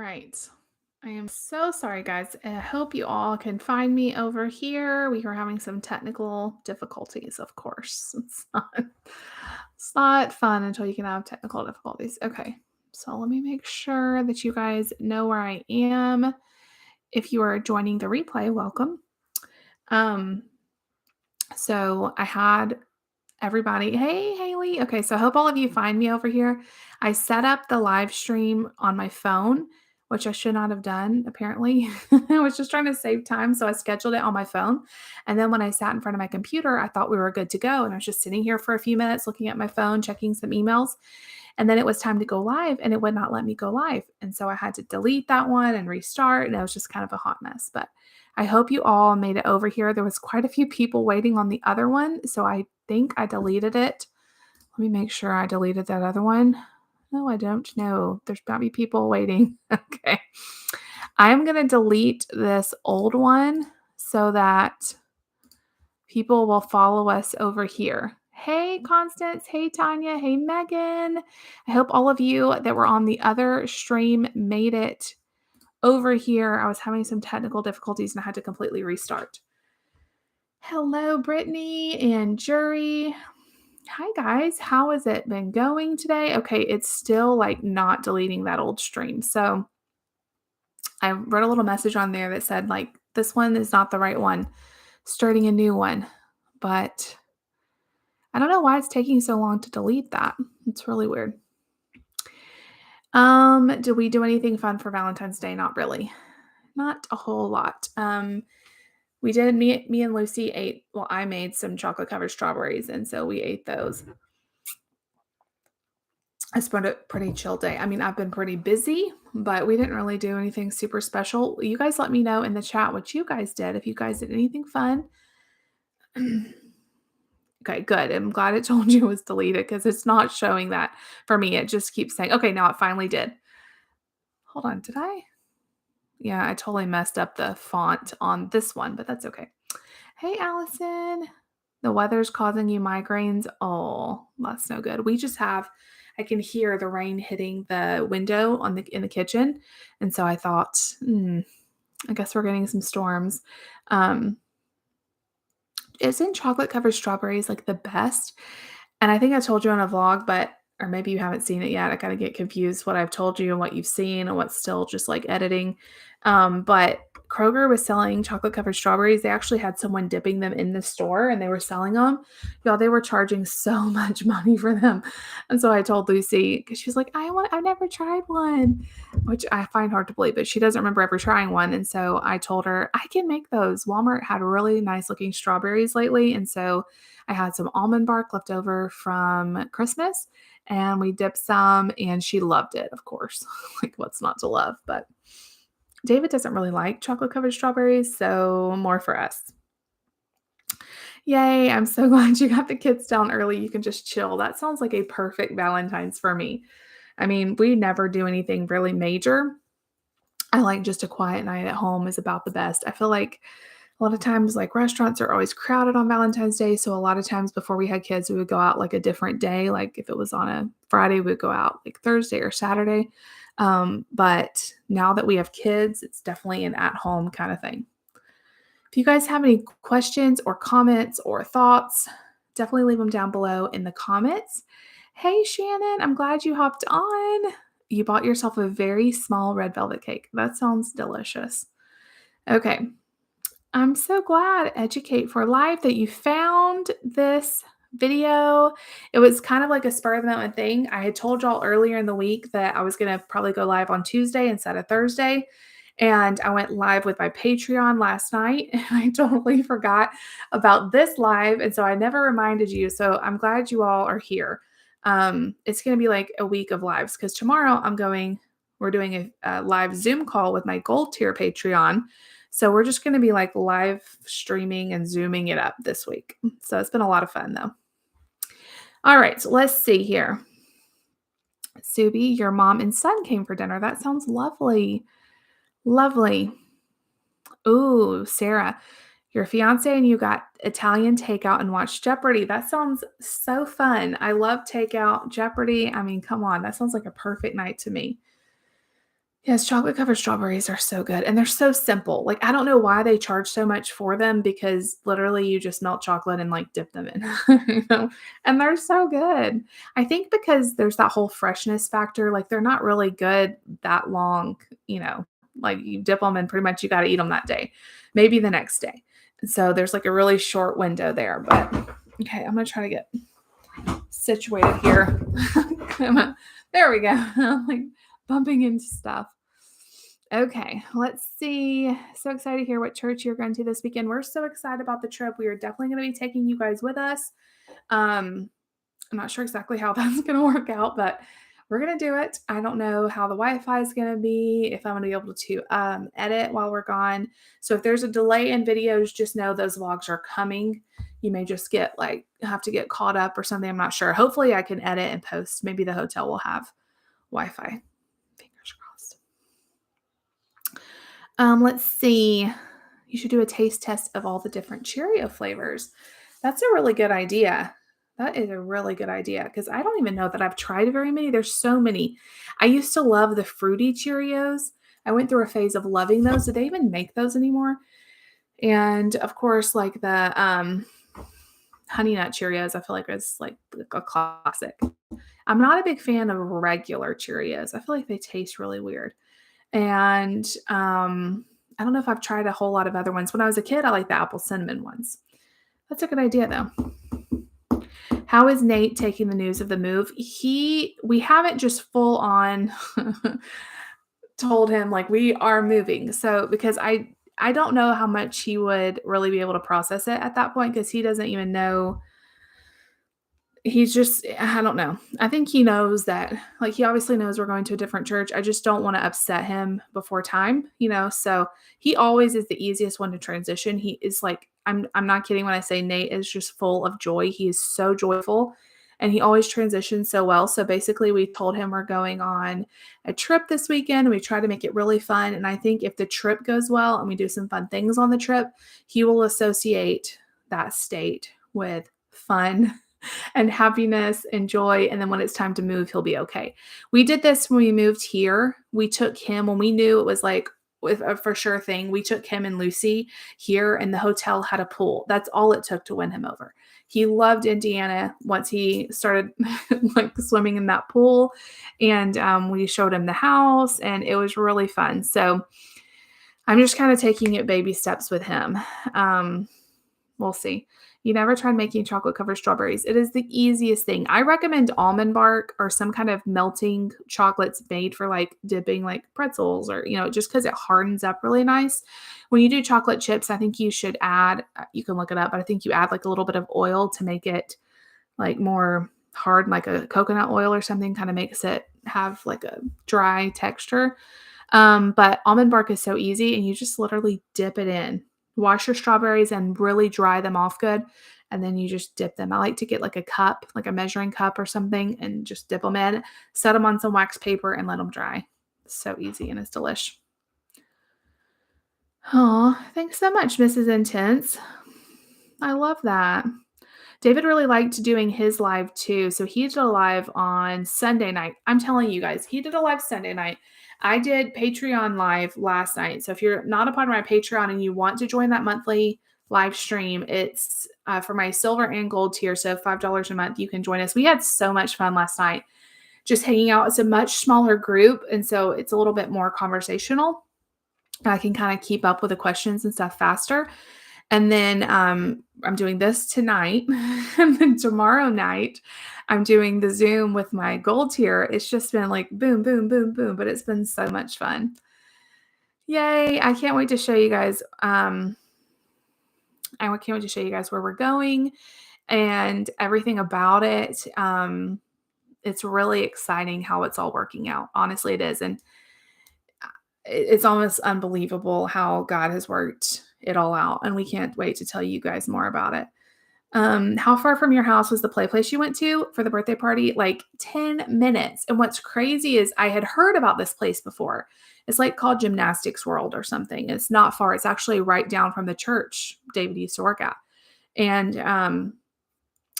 right. I am so sorry, guys. I hope you all can find me over here. We are having some technical difficulties, of course. It's not fun until you can have technical difficulties. Okay. So let me make sure that you guys know where I am. If you are joining the replay, welcome. Um, so I had everybody. Hey, Haley. Okay, so I hope all of you find me over here. I set up the live stream on my phone, which I should not have done, apparently. I was just trying to save time, so I scheduled it on my phone. And then when I sat in front of my computer, I thought we were good to go. And I was just sitting here for a few minutes looking at my phone, checking some emails. And then it was time to go live, and it would not let me go live. And so I had to delete that one and restart, and it was just kind of a hot mess. But I hope you all made it over here. There was quite a few people waiting on the other one, so I think I deleted it. Let me make sure I deleted that other one. No, I don't know. There's probably people waiting. Okay. I'm going to delete this old one so that people will follow us over here. Hey, Constance. Hey, Tanya. Hey, Megan. I hope all of you that were on the other stream made it over here. I was having some technical difficulties and I had to completely restart. Hello, Brittany and Jury. Hi, guys. How has it been going today? Okay, it's still like not deleting that old stream. So I wrote a little message on there that said, like, this one is not the right one, starting a new one. But I don't know why it's taking so long to delete that. It's really weird. Did we do anything fun for Valentine's Day? Not really. Not a whole lot. We did me and Lucy ate, well, I made some chocolate covered strawberries, and so we ate those. I spent a pretty chill day. I mean, I've been pretty busy, but we didn't really do anything super special. You guys let me know in the chat what you guys did, if you guys did anything fun. Okay, good. I'm glad it told you it was deleted because it's not showing that for me. It just keeps saying, okay, now it finally did. Hold on, did I? Yeah, I totally messed up the font on this one, but that's okay. Hey, Allison. The weather's causing you migraines. Oh, that's no good. We just have, I can hear the rain hitting the window in the kitchen. And so I thought, I guess we're getting some storms. Isn't chocolate covered strawberries like the best? And I think I told you on a vlog, or maybe you haven't seen it yet. I kind of get confused what I've told you and what you've seen and what's still just like editing. But Kroger was selling chocolate covered strawberries. They actually had someone dipping them in the store and they were selling them. Y'all, they were charging so much money for them. And so I told Lucy, because she was like, I've never tried one, which I find hard to believe, but she doesn't remember ever trying one. And so I told her, I can make those. Walmart had really nice looking strawberries lately. And so I had some almond bark left over from Christmas and we dipped some and she loved it, of course. Like, what's not to love? But David doesn't really like chocolate covered strawberries, so more for us. Yay, I'm so glad you got the kids down early. You can just chill. That sounds like a perfect Valentine's for me. I mean, we never do anything really major. I like just a quiet night at home is about the best. I feel like a lot of times, like, restaurants are always crowded on Valentine's Day, so a lot of times before we had kids, we would go out, like, a different day, like, if it was on a Friday, we'd go out, like, Thursday or Saturday, but now that we have kids, it's definitely an at-home kinda thing. If you guys have any questions or comments or thoughts, definitely leave them down below in the comments. Hey, Shannon, I'm glad you hopped on. You bought yourself a very small red velvet cake. That sounds delicious. Okay. I'm so glad, Educate for Life, that you found this video. It was kind of like a spur of the moment thing. I had told y'all earlier in the week that I was going to probably go live on Tuesday instead of Thursday. And I went live with my Patreon last night and I totally forgot about this live. And so I never reminded you. So I'm glad you all are here. It's going to be like a week of lives because tomorrow we're doing a live Zoom call with my gold tier Patreon. So we're just going to be like live streaming and zooming it up this week. So it's been a lot of fun though. All right, so let's see here. Subi, your mom and son came for dinner. That sounds lovely. Lovely. Ooh, Sarah, your fiance and you got Italian takeout and watched Jeopardy. That sounds so fun. I love takeout Jeopardy. I mean, come on. That sounds like a perfect night to me. Yes, chocolate covered strawberries are so good, and they're so simple. Like, I don't know why they charge so much for them because literally you just melt chocolate and, like, dip them in, you know, and they're so good. I think because there's that whole freshness factor, like, they're not really good that long, you know, like, you dip them and pretty much you gotta eat them that day, maybe the next day. So there's, like, a really short window there, but okay, I'm gonna try to get situated here. Come on. There we go. I'm, like, bumping into stuff. Okay, let's see. So excited to hear what church you're going to this weekend. We're so excited about the trip. We are definitely going to be taking you guys with us. Um, I'm not sure exactly how that's going to work out, but we're going to do it. I don't know how the Wi-Fi is going to be, if I'm going to be able to edit while we're gone. So if there's a delay in videos, just know those vlogs are coming. You may just get like have to get caught up or something. I'm not sure. Hopefully I can edit and post. Maybe the hotel will have Wi-Fi. Fingers crossed. Let's see. You should do a taste test of all the different Cheerio flavors. That's a really good idea. That is a really good idea because I don't even know that I've tried very many. There's so many. I used to love the fruity Cheerios. I went through a phase of loving those. Do they even make those anymore? And of course, like the Honey Nut Cheerios, I feel like it's like a classic. I'm not a big fan of regular Cheerios. I feel like they taste really weird. And, I don't know if I've tried a whole lot of other ones. When I was a kid, I liked the apple cinnamon ones. That's a good idea though. How is Nate taking the news of the move? We haven't just full on told him like we are moving. So because I don't know how much he would really be able to process it at that point because he doesn't even know. He's just I don't know. I think he knows that like, he obviously knows we're going to a different church. I just don't wanna upset him before time, you know? So, he always is the easiest one to transition. He is like I'm not kidding when I say Nate is just full of joy. He is so joyful, and he always transitions so well. So, basically, we told him we're going on a trip this weekend, and we try to make it really fun, and I think if the trip goes well and we do some fun things on the trip, he will associate that state with fun and happiness and joy. And then when it's time to move, he'll be okay. We did this when we moved here. We took him when we knew it was like with a for sure thing. We took him and Lucy here, and the hotel had a pool. That's all it took to win him over. He loved Indiana once he started like swimming in that pool. And we showed him the house, and it was really fun. So I'm just kind of taking it baby steps with him. Um, We'll see. You never tried making chocolate covered strawberries. It is the easiest thing. I recommend almond bark or some kind of melting chocolates made for like dipping like pretzels or, you know, just because it hardens up really nice. When you do chocolate chips, I think you should add, you can look it up, but I think you add like a little bit of oil to make it like more hard, like a coconut oil or something, kind of makes it have like a dry texture. But almond bark is so easy and you just literally dip it in. Wash your strawberries and really dry them off good, and then you just dip them. I like to get like a cup, like a measuring cup or something, and just dip them in, set them on some wax paper, and let them dry. So easy and it's delish. Oh, thanks so much, Mrs. Intense. I love that. David really liked doing his live too. So he did a live on Sunday night. I'm telling you guys, he did a live Sunday night. I did Patreon live last night. So if you're not a part of my Patreon and you want to join that monthly live stream, it's for my silver and gold tier. So $5 a month, you can join us. We had so much fun last night just hanging out. It's a much smaller group. And so it's a little bit more conversational. I can kind of keep up with the questions and stuff faster. And then I'm doing this tonight. And then tomorrow night, I'm doing the Zoom with my gold tier. It's just been like boom, boom, boom, boom. But it's been so much fun. Yay. I can't wait to show you guys. I can't wait to show you guys where we're going and everything about it. It's really exciting how it's all working out. Honestly, it is. And it's almost unbelievable how God has worked it all out. And we can't wait to tell you guys more about it. How far from your house was the play place you went to for the birthday party? Like 10 minutes. And what's crazy is I had heard about this place before. It's like called Gymnastics World or something. It's not far. It's actually right down from the church David used to work at. And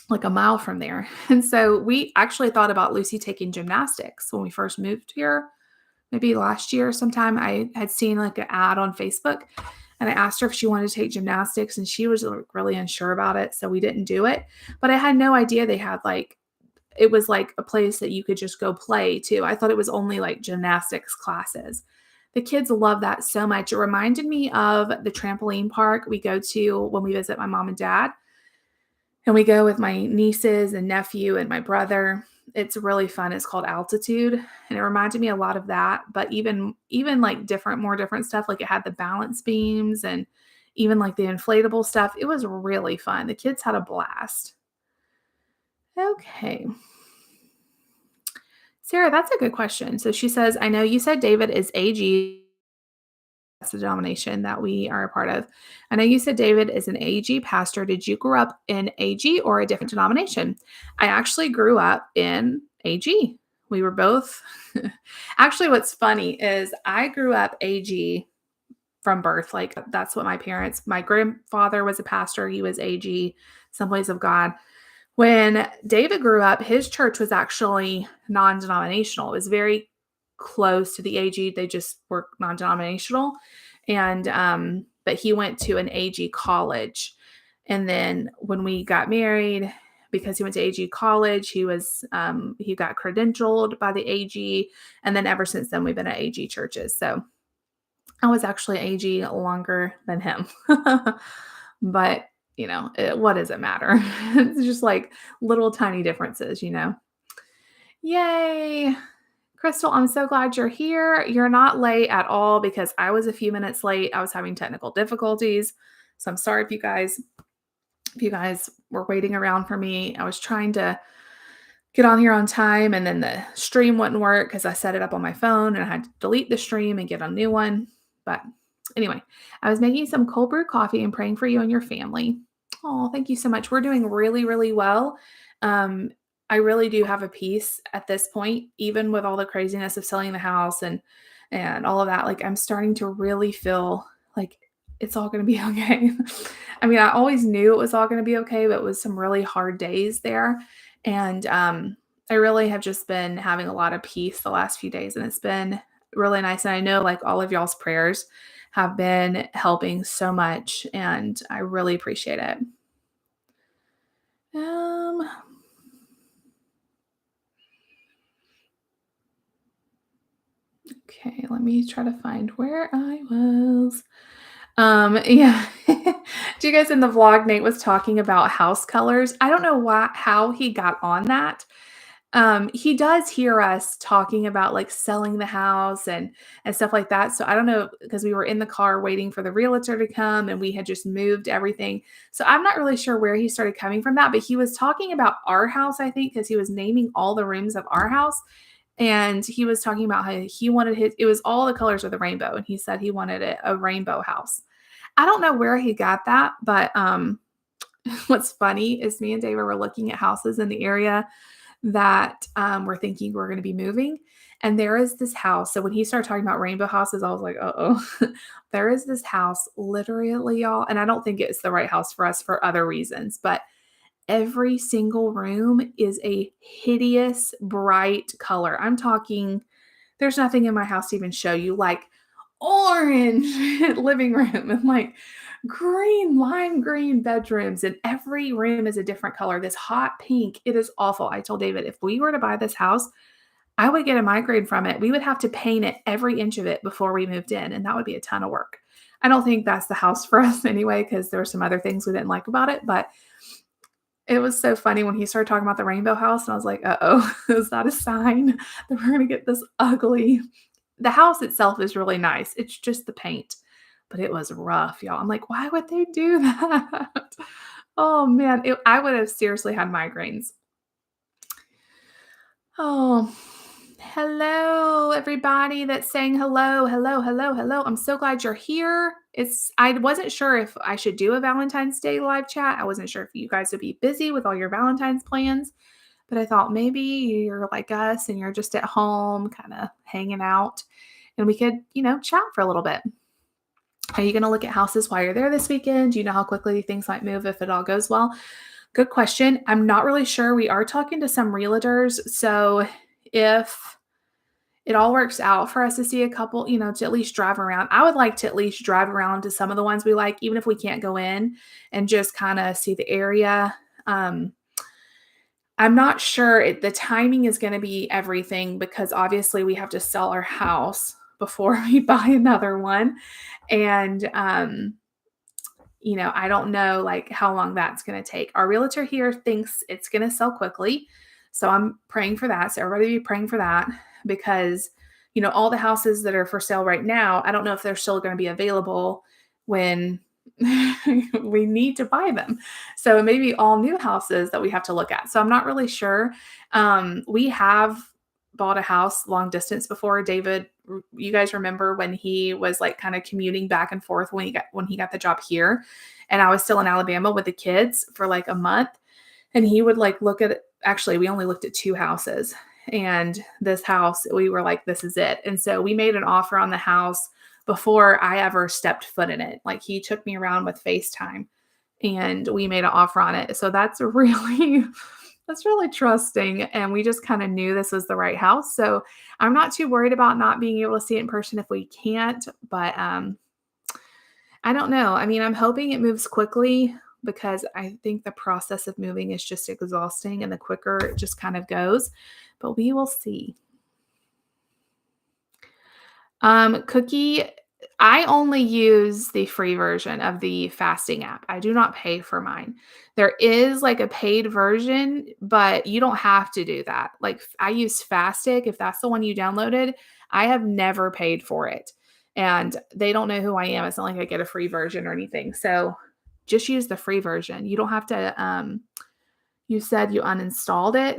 like a mile from there. And so we actually thought about Lucy taking gymnastics when we first moved here maybe last year sometime, I had seen like an ad on Facebook and I asked her if she wanted to take gymnastics and she was like, really unsure about it. So we didn't do it. But I had no idea they had like, it was like a place that you could just go play too. I thought it was only like gymnastics classes. The kids love that so much. It reminded me of the trampoline park we go to when we visit my mom and dad. And we go with my nieces and nephew and my brother. It's really fun. It's called Altitude, and it reminded me a lot of that, but even like different more different stuff, like it had the balance beams and even like the inflatable stuff. It was really fun. The kids had a blast. Okay. Sarah, that's a good question. So she says, I know you said David is AG. That's the denomination that we are a part of. I know you said David is an AG pastor. Did you grow up in AG or a different denomination? I actually grew up in AG. We were both. Actually, what's funny is I grew up AG from birth. Like that's what my grandfather was a pastor. He was AG, Assemblies of God. When David grew up, his church was actually non-denominational. It was very close to the AG. They just were non-denominational. And but he went to an AG college. And then when we got married, because he went to AG college, he got credentialed by the AG. And then ever since then, we've been at AG churches. So I was actually AG longer than him. But what does it matter? It's just like little tiny differences. Yay. Crystal, I'm so glad you're here. You're not late at all because I was a few minutes late. I was having technical difficulties. So I'm sorry if you guys were waiting around for me. I was trying to get on here on time and then the stream wouldn't work because I set it up on my phone and I had to delete the stream and get a new one. But anyway, I was making some cold brew coffee and praying for you and your family. Oh, thank you so much. We're doing really, really well. Um, I really do have a peace at this point, even with all the craziness of selling the house and all of that. Like I'm starting to really feel like it's all going to be okay. I mean, I always knew it was all going to be okay, but it was some really hard days there. And I really have just been having a lot of peace the last few days, and it's been really nice. And I know like all of y'all's prayers have been helping so much, and I really appreciate it. Okay, let me try to find where I was. Yeah. Do you guys in the vlog, Nate was talking about house colors. I don't know how he got on that. He does hear us talking about like selling the house and stuff like that. So I don't know because we were in the car waiting for the realtor to come and we had just moved everything. So I'm not really sure where he started coming from that, but he was talking about our house, I think, because he was naming all the rooms of our house. And he was talking about how he wanted it was all the colors of the rainbow. And he said he wanted it a rainbow house. I don't know where he got that, but what's funny is me and David were looking at houses in the area that we're thinking we're going to be moving. And there is this house. So when he started talking about rainbow houses, I was like, oh, there is this house literally, y'all. And I don't think it's the right house for us for other reasons, but every single room is a hideous, bright color. I'm talking, there's nothing in my house to even show you, like orange living room and like lime green bedrooms, and every room is a different color. This hot pink, it is awful. I told David, if we were to buy this house, I would get a migraine from it. We would have to paint it every inch of it before we moved in, and that would be a ton of work. I don't think that's the house for us anyway, because there were some other things we didn't like about it, but it was so funny when he started talking about the rainbow house, and I was like, uh-oh, is that a sign that we're going to get this ugly? The house itself is really nice. It's just the paint, but it was rough, y'all. I'm like, why would they do that? Oh man, I would have seriously had migraines. Oh, hello, everybody that's saying hello, hello, hello, hello. I'm so glad you're here. I wasn't sure if I should do a Valentine's Day live chat. I wasn't sure if you guys would be busy with all your Valentine's plans, but I thought maybe you're like us and you're just at home, kind of hanging out, and we could, chat for a little bit. Are you going to look at houses while you're there this weekend? Do you know how quickly things might move if it all goes well? Good question. I'm not really sure. We are talking to some realtors. So if it all works out for us to see a couple, to at least drive around. I would like to at least drive around to some of the ones we like, even if we can't go in, and just kind of see the area. Um, I'm not sure the timing is going to be everything because obviously we have to sell our house before we buy another one. And I don't know like how long that's going to take. Our realtor here thinks it's going to sell quickly. So I'm praying for that. So everybody be praying for that because, all the houses that are for sale right now, I don't know if they're still going to be available when we need to buy them. So it may be all new houses that we have to look at. So I'm not really sure. We have bought a house long distance before. David, you guys remember when he was like kind of commuting back and forth when he got the job here, and I was still in Alabama with the kids for like a month, and he would like look at actually we only looked at two houses, and this house we were like this is it. And so we made an offer on the house before I ever stepped foot in it. Like he took me around with FaceTime and we made an offer on it. So that's really trusting. And we just kind of knew this was the right house. So I'm not too worried about not being able to see it in person if we can't, but I don't know. I mean, I'm hoping it moves quickly because I think the process of moving is just exhausting and the quicker it just kind of goes, but we will see. Cookie, I only use the free version of the fasting app. I do not pay for mine. There is like a paid version, but you don't have to do that. Like I use Fastic. If that's the one you downloaded, I have never paid for it. And they don't know who I am. It's not like I get a free version or anything. So just use the free version. You don't have to, you said you uninstalled it.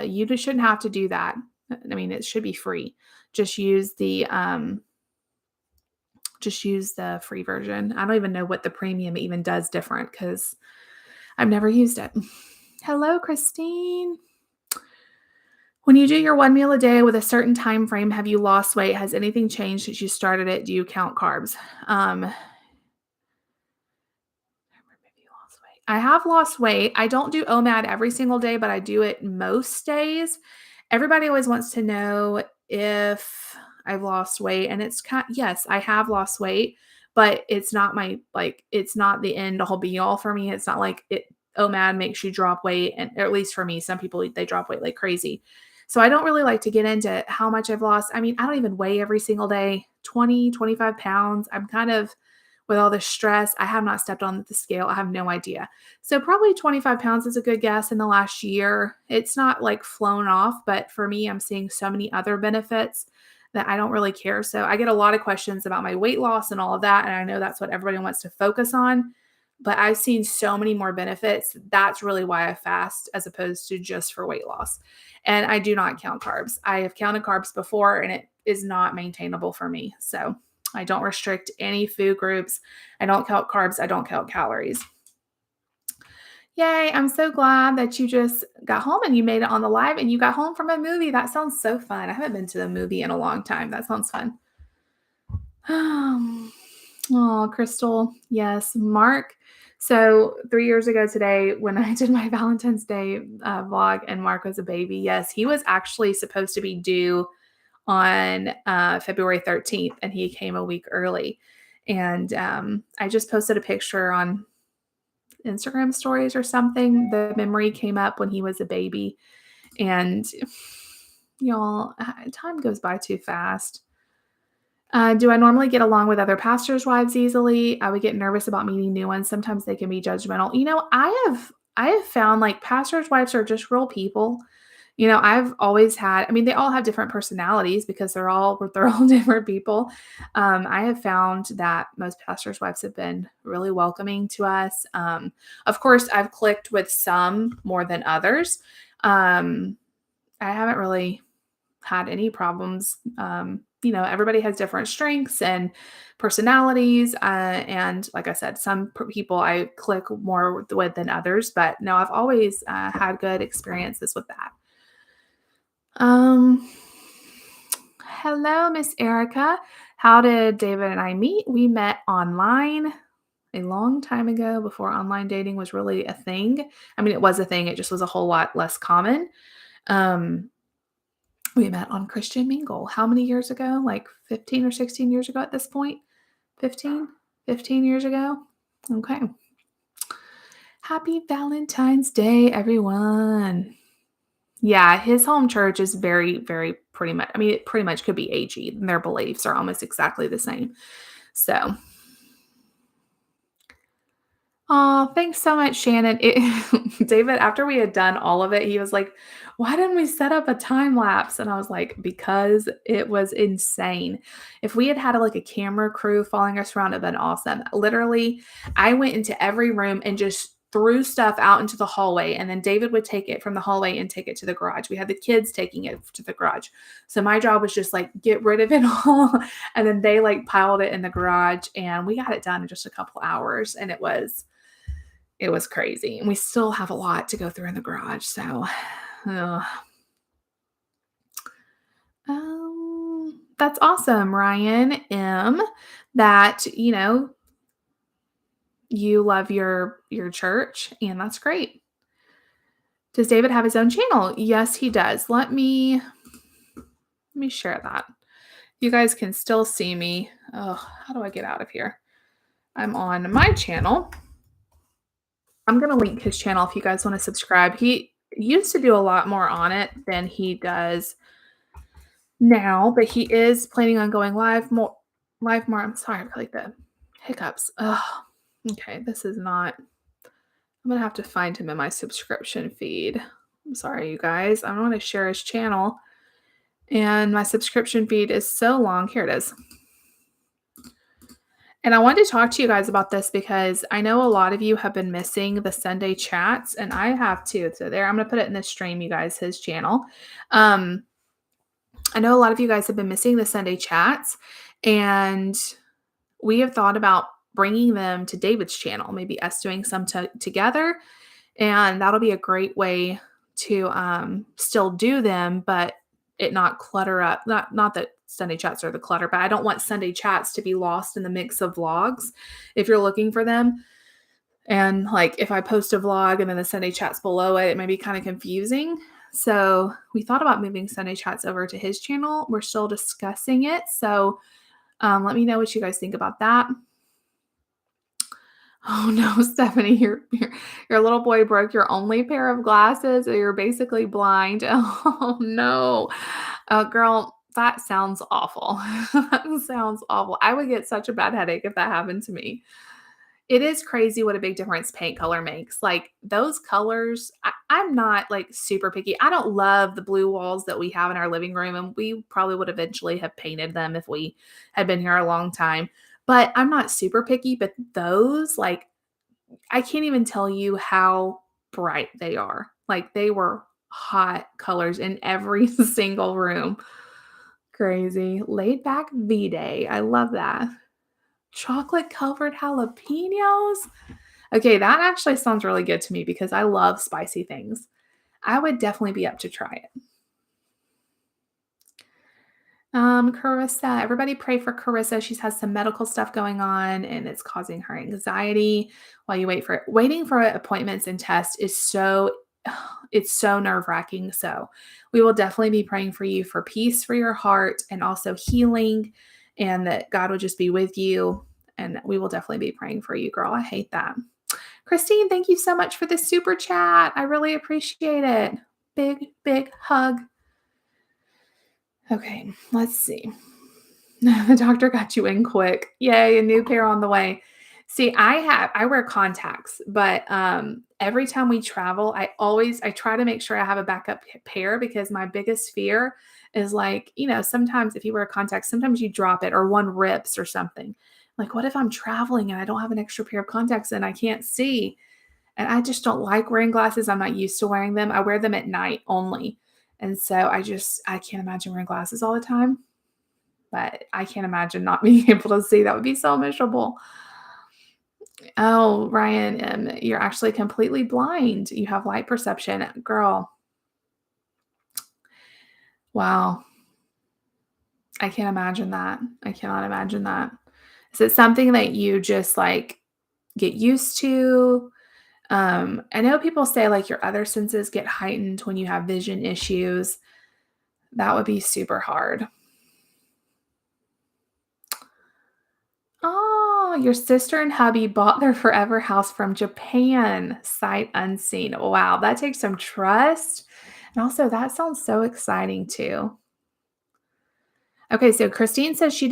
You just shouldn't have to do that. I mean, it should be free. Just use the free version. I don't even know what the premium even does different because I've never used it. Hello, Christine. When you do your one meal a day with a certain time frame, have you lost weight? Has anything changed since you started it? Do you count carbs? I have lost weight. I don't do OMAD every single day, but I do it most days. Everybody always wants to know if I've lost weight, and yes, I have lost weight, but it's not it's not the end all be all for me. It's not like OMAD makes you drop weight, and or at least for me, some people they drop weight like crazy. So I don't really like to get into how much I've lost. I mean, I don't even weigh every single day, 20, 25 pounds. I'm kind of with all this stress, I have not stepped on the scale. I have no idea. So probably 25 pounds is a good guess in the last year. It's not like flown off, but for me, I'm seeing so many other benefits that I don't really care. So I get a lot of questions about my weight loss and all of that. And I know that's what everybody wants to focus on, but I've seen so many more benefits. That's really why I fast as opposed to just for weight loss. And I do not count carbs. I have counted carbs before and it is not maintainable for me. So I don't restrict any food groups. I don't count carbs. I don't count calories. Yay. I'm so glad that you just got home and you made it on the live and you got home from a movie. That sounds so fun. I haven't been to the movie in a long time. That sounds fun. Oh, Crystal. Yes. Mark. So 3 years ago today, when I did my Valentine's Day vlog and Mark was a baby, yes, he was actually supposed to be due on February 13th, and he came a week early. And I just posted a picture on Instagram stories or something. The memory came up when he was a baby. And y'all, time goes by too fast. Do I normally get along with other pastors' wives easily? I would get nervous about meeting new ones. Sometimes they can be judgmental. I have found like pastors' wives are just real people. I've always had, I mean, they all have different personalities because they're all different people. I have found that most pastors' wives have been really welcoming to us. Of course, I've clicked with some more than others. I haven't really had any problems. Everybody has different strengths and personalities. And like I said, some people I click more with than others, but no, I've always had good experiences with that. Hello, Miss Erica. How did David and I meet? We met online a long time ago before online dating was really a thing. I mean, it was a thing. It just was a whole lot less common. We met on Christian Mingle. How many years ago? Like 15 or 16 years ago at this point? 15? 15 years ago? Okay. Happy Valentine's Day, everyone. Yeah, his home church is very, very pretty much, I mean, it pretty much could be AG, and their beliefs are almost exactly the same. So, oh, thanks so much, Shannon. David, after we had done all of it, he was like, "Why didn't we set up a time lapse?" And I was like, "Because it was insane. If we had had like a camera crew following us around, it'd been awesome." Literally, I went into every room and just threw stuff out into the hallway, and then David would take it from the hallway and take it to the garage. We had the kids taking it to the garage, so my job was just like get rid of it all, and then they like piled it in the garage, and we got it done in just a couple hours, and it was crazy, and we still have a lot to go through in the garage, so, ugh. That's awesome, Ryan M, that, you love your church, and that's great. Does David have his own channel? Yes, he does. Let me share that. You guys can still see me. Oh, how do I get out of here? I'm on my channel. I'm gonna link his channel if you guys wanna subscribe. He used to do a lot more on it than he does now, but he is planning on going live more. I'm sorry, I like the hiccups. Ugh. Okay, this is not. I'm gonna have to find him in my subscription feed. I'm sorry, you guys. I want to share his channel, and my subscription feed is so long. Here it is. And I wanted to talk to you guys about this because I know a lot of you have been missing the Sunday chats, and I have too. So there, I'm gonna put it in the stream, you guys, his channel. Um, I know a lot of you guys have been missing the Sunday chats, and we have thought about bringing them to David's channel, maybe us doing some together, and that'll be a great way to still do them, but it not clutter up. Not that Sunday chats are the clutter, but I don't want Sunday chats to be lost in the mix of vlogs if you're looking for them. And like if I post a vlog and then the Sunday chats below it, it may be kind of confusing. So we thought about moving Sunday chats over to his channel. We're still discussing it. So let me know what you guys think about that. Oh no, Stephanie, your little boy broke your only pair of glasses, or you're basically blind. Oh no. Girl, that sounds awful. That sounds awful. I would get such a bad headache if that happened to me. It is crazy what a big difference paint color makes. Like those colors, I'm not like super picky. I don't love the blue walls that we have in our living room, and we probably would eventually have painted them if we had been here a long time. But I'm not super picky. But those, like, I can't even tell you how bright they are. Like they were hot colors in every single room. Crazy. Laid back V Day. I love that. Chocolate covered jalapenos. Okay, that actually sounds really good to me because I love spicy things. I would definitely be up to try it. Carissa, everybody pray for Carissa. She has some medical stuff going on and it's causing her anxiety while you wait for it. Waiting for appointments and tests is it's so nerve-wracking. So we will definitely be praying for you for peace for your heart and also healing, and that God will just be with you. And we will definitely be praying for you, girl. I hate that. Christine, thank you so much for the super chat. I really appreciate it. Big, big hug. Okay, let's see. The doctor got you in quick. Yay, a new pair on the way. See, I wear contacts, but every time we travel, I try to make sure I have a backup pair because my biggest fear is like, sometimes if you wear contacts, sometimes you drop it or one rips or something. Like, what if I'm traveling and I don't have an extra pair of contacts and I can't see? And I just don't like wearing glasses. I'm not used to wearing them. I wear them at night only. And so I can't imagine wearing glasses all the time, but I can't imagine not being able to see. That would be so miserable. Oh, Ryan, you're actually completely blind. You have light perception. Girl. Wow. I can't imagine that. I cannot imagine that. Is it something that you just like get used to? I know people say like your other senses get heightened when you have vision issues. That would be super hard. Oh, your sister and hubby bought their forever house from Japan, sight unseen. Wow, that takes some trust. And also, that sounds so exciting too. Okay, so Christine says she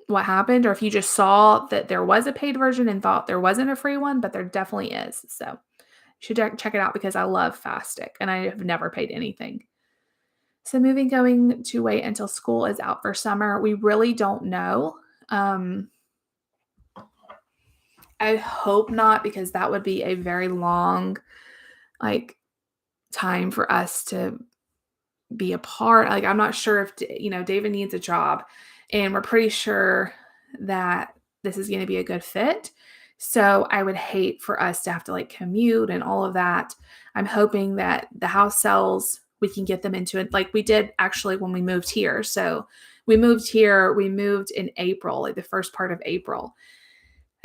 what happened, or if you just saw that there was a paid version and thought there wasn't a free one, but there definitely is. So you should check it out because I love Fastic and I have never paid anything. So moving going to wait until school is out for summer. We really don't know. Um, I hope not because that would be a very long like time for us to be apart. Like I'm not sure if David needs a job and we're pretty sure that this is going to be a good fit. So I would hate for us to have to like commute and all of that. I'm hoping that the house sells, we can get them into it like we did actually when we moved here. So we moved here, we moved in April, like the first part of April.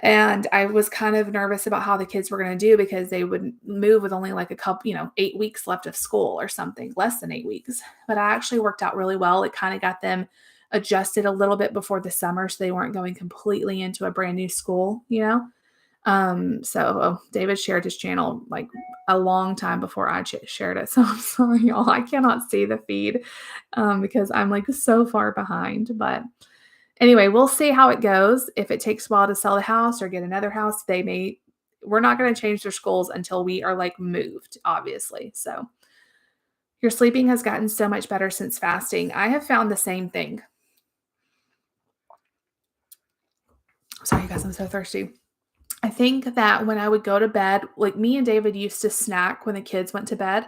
And I was kind of nervous about how the kids were going to do because they would move with only like a couple, 8 weeks left of school or something, less than 8 weeks. But I actually worked out really well. It kind of got them adjusted a little bit before the summer so they weren't going completely into a brand new school. So David shared his channel like a long time before I shared it. So I'm sorry, y'all. I cannot see the feed because I'm like so far behind. But anyway, we'll see how it goes. If it takes a while to sell the house or get another house, we're not going to change their schools until we are like moved, obviously. So your sleeping has gotten so much better since fasting. I have found the same thing. Sorry, you guys, I'm so thirsty. I think that when I would go to bed, like me and David used to snack when the kids went to bed.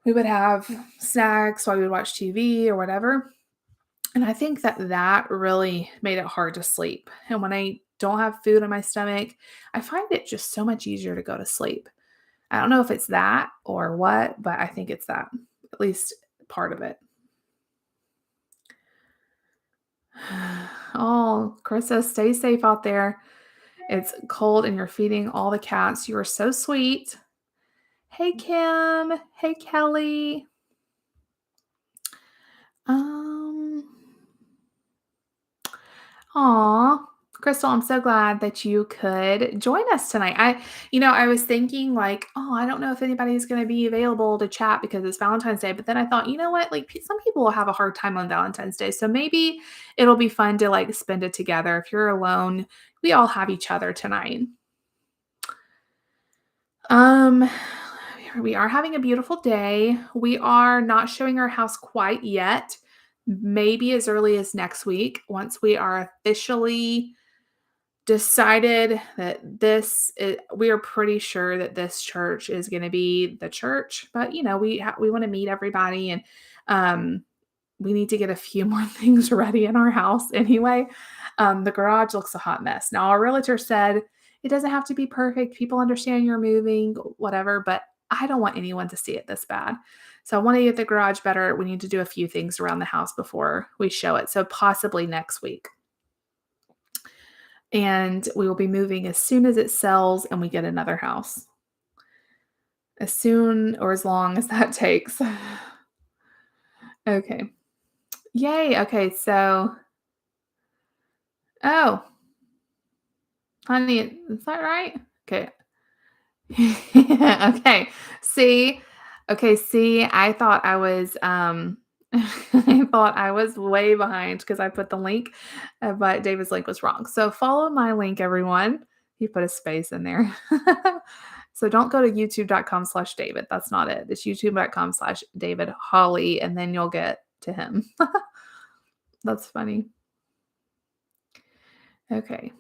We would have snacks while we would watch TV or whatever. And I think that that really made it hard to sleep. And when I don't have food in my stomach, I find it just so much easier to go to sleep. I don't know if it's that or what, but I think it's that, at least part of it. Oh, Carissa, stay safe out there. It's cold and you're feeding all the cats. You are so sweet. Hey, Kim. Hey, Kelly. Aw, Crystal, I'm so glad that you could join us tonight. I was thinking like, oh, I don't know if anybody's going to be available to chat because it's Valentine's Day. But then I thought, you know what? Like some people will have a hard time on Valentine's Day. So maybe it'll be fun to like spend it together. If you're alone, we all have each other tonight. Um, we are having a beautiful day. We are not showing our house quite yet. Maybe as early as next week, once we are officially decided that we are pretty sure that this church is going to be the church, but we want to meet everybody and um we need to get a few more things ready in our house anyway. The garage looks a hot mess. Now our realtor said it doesn't have to be perfect. People understand you're moving, whatever, but I don't want anyone to see it this bad. So I want to get the garage better. We need to do a few things around the house before we show it. So possibly next week. And we will be moving as soon as it sells and we get another house. As soon or as long as that takes. Okay. Yay. Okay. So, oh, honey, is that right? Okay. Okay. See, I thought I was, I thought I was way behind because I put the link, but David's link was wrong. So follow my link, everyone. He put a space in there. So don't go to youtube.com/David. That's not it. It's youtube.com/David Holley, and then you'll get to him. That's funny. Okay.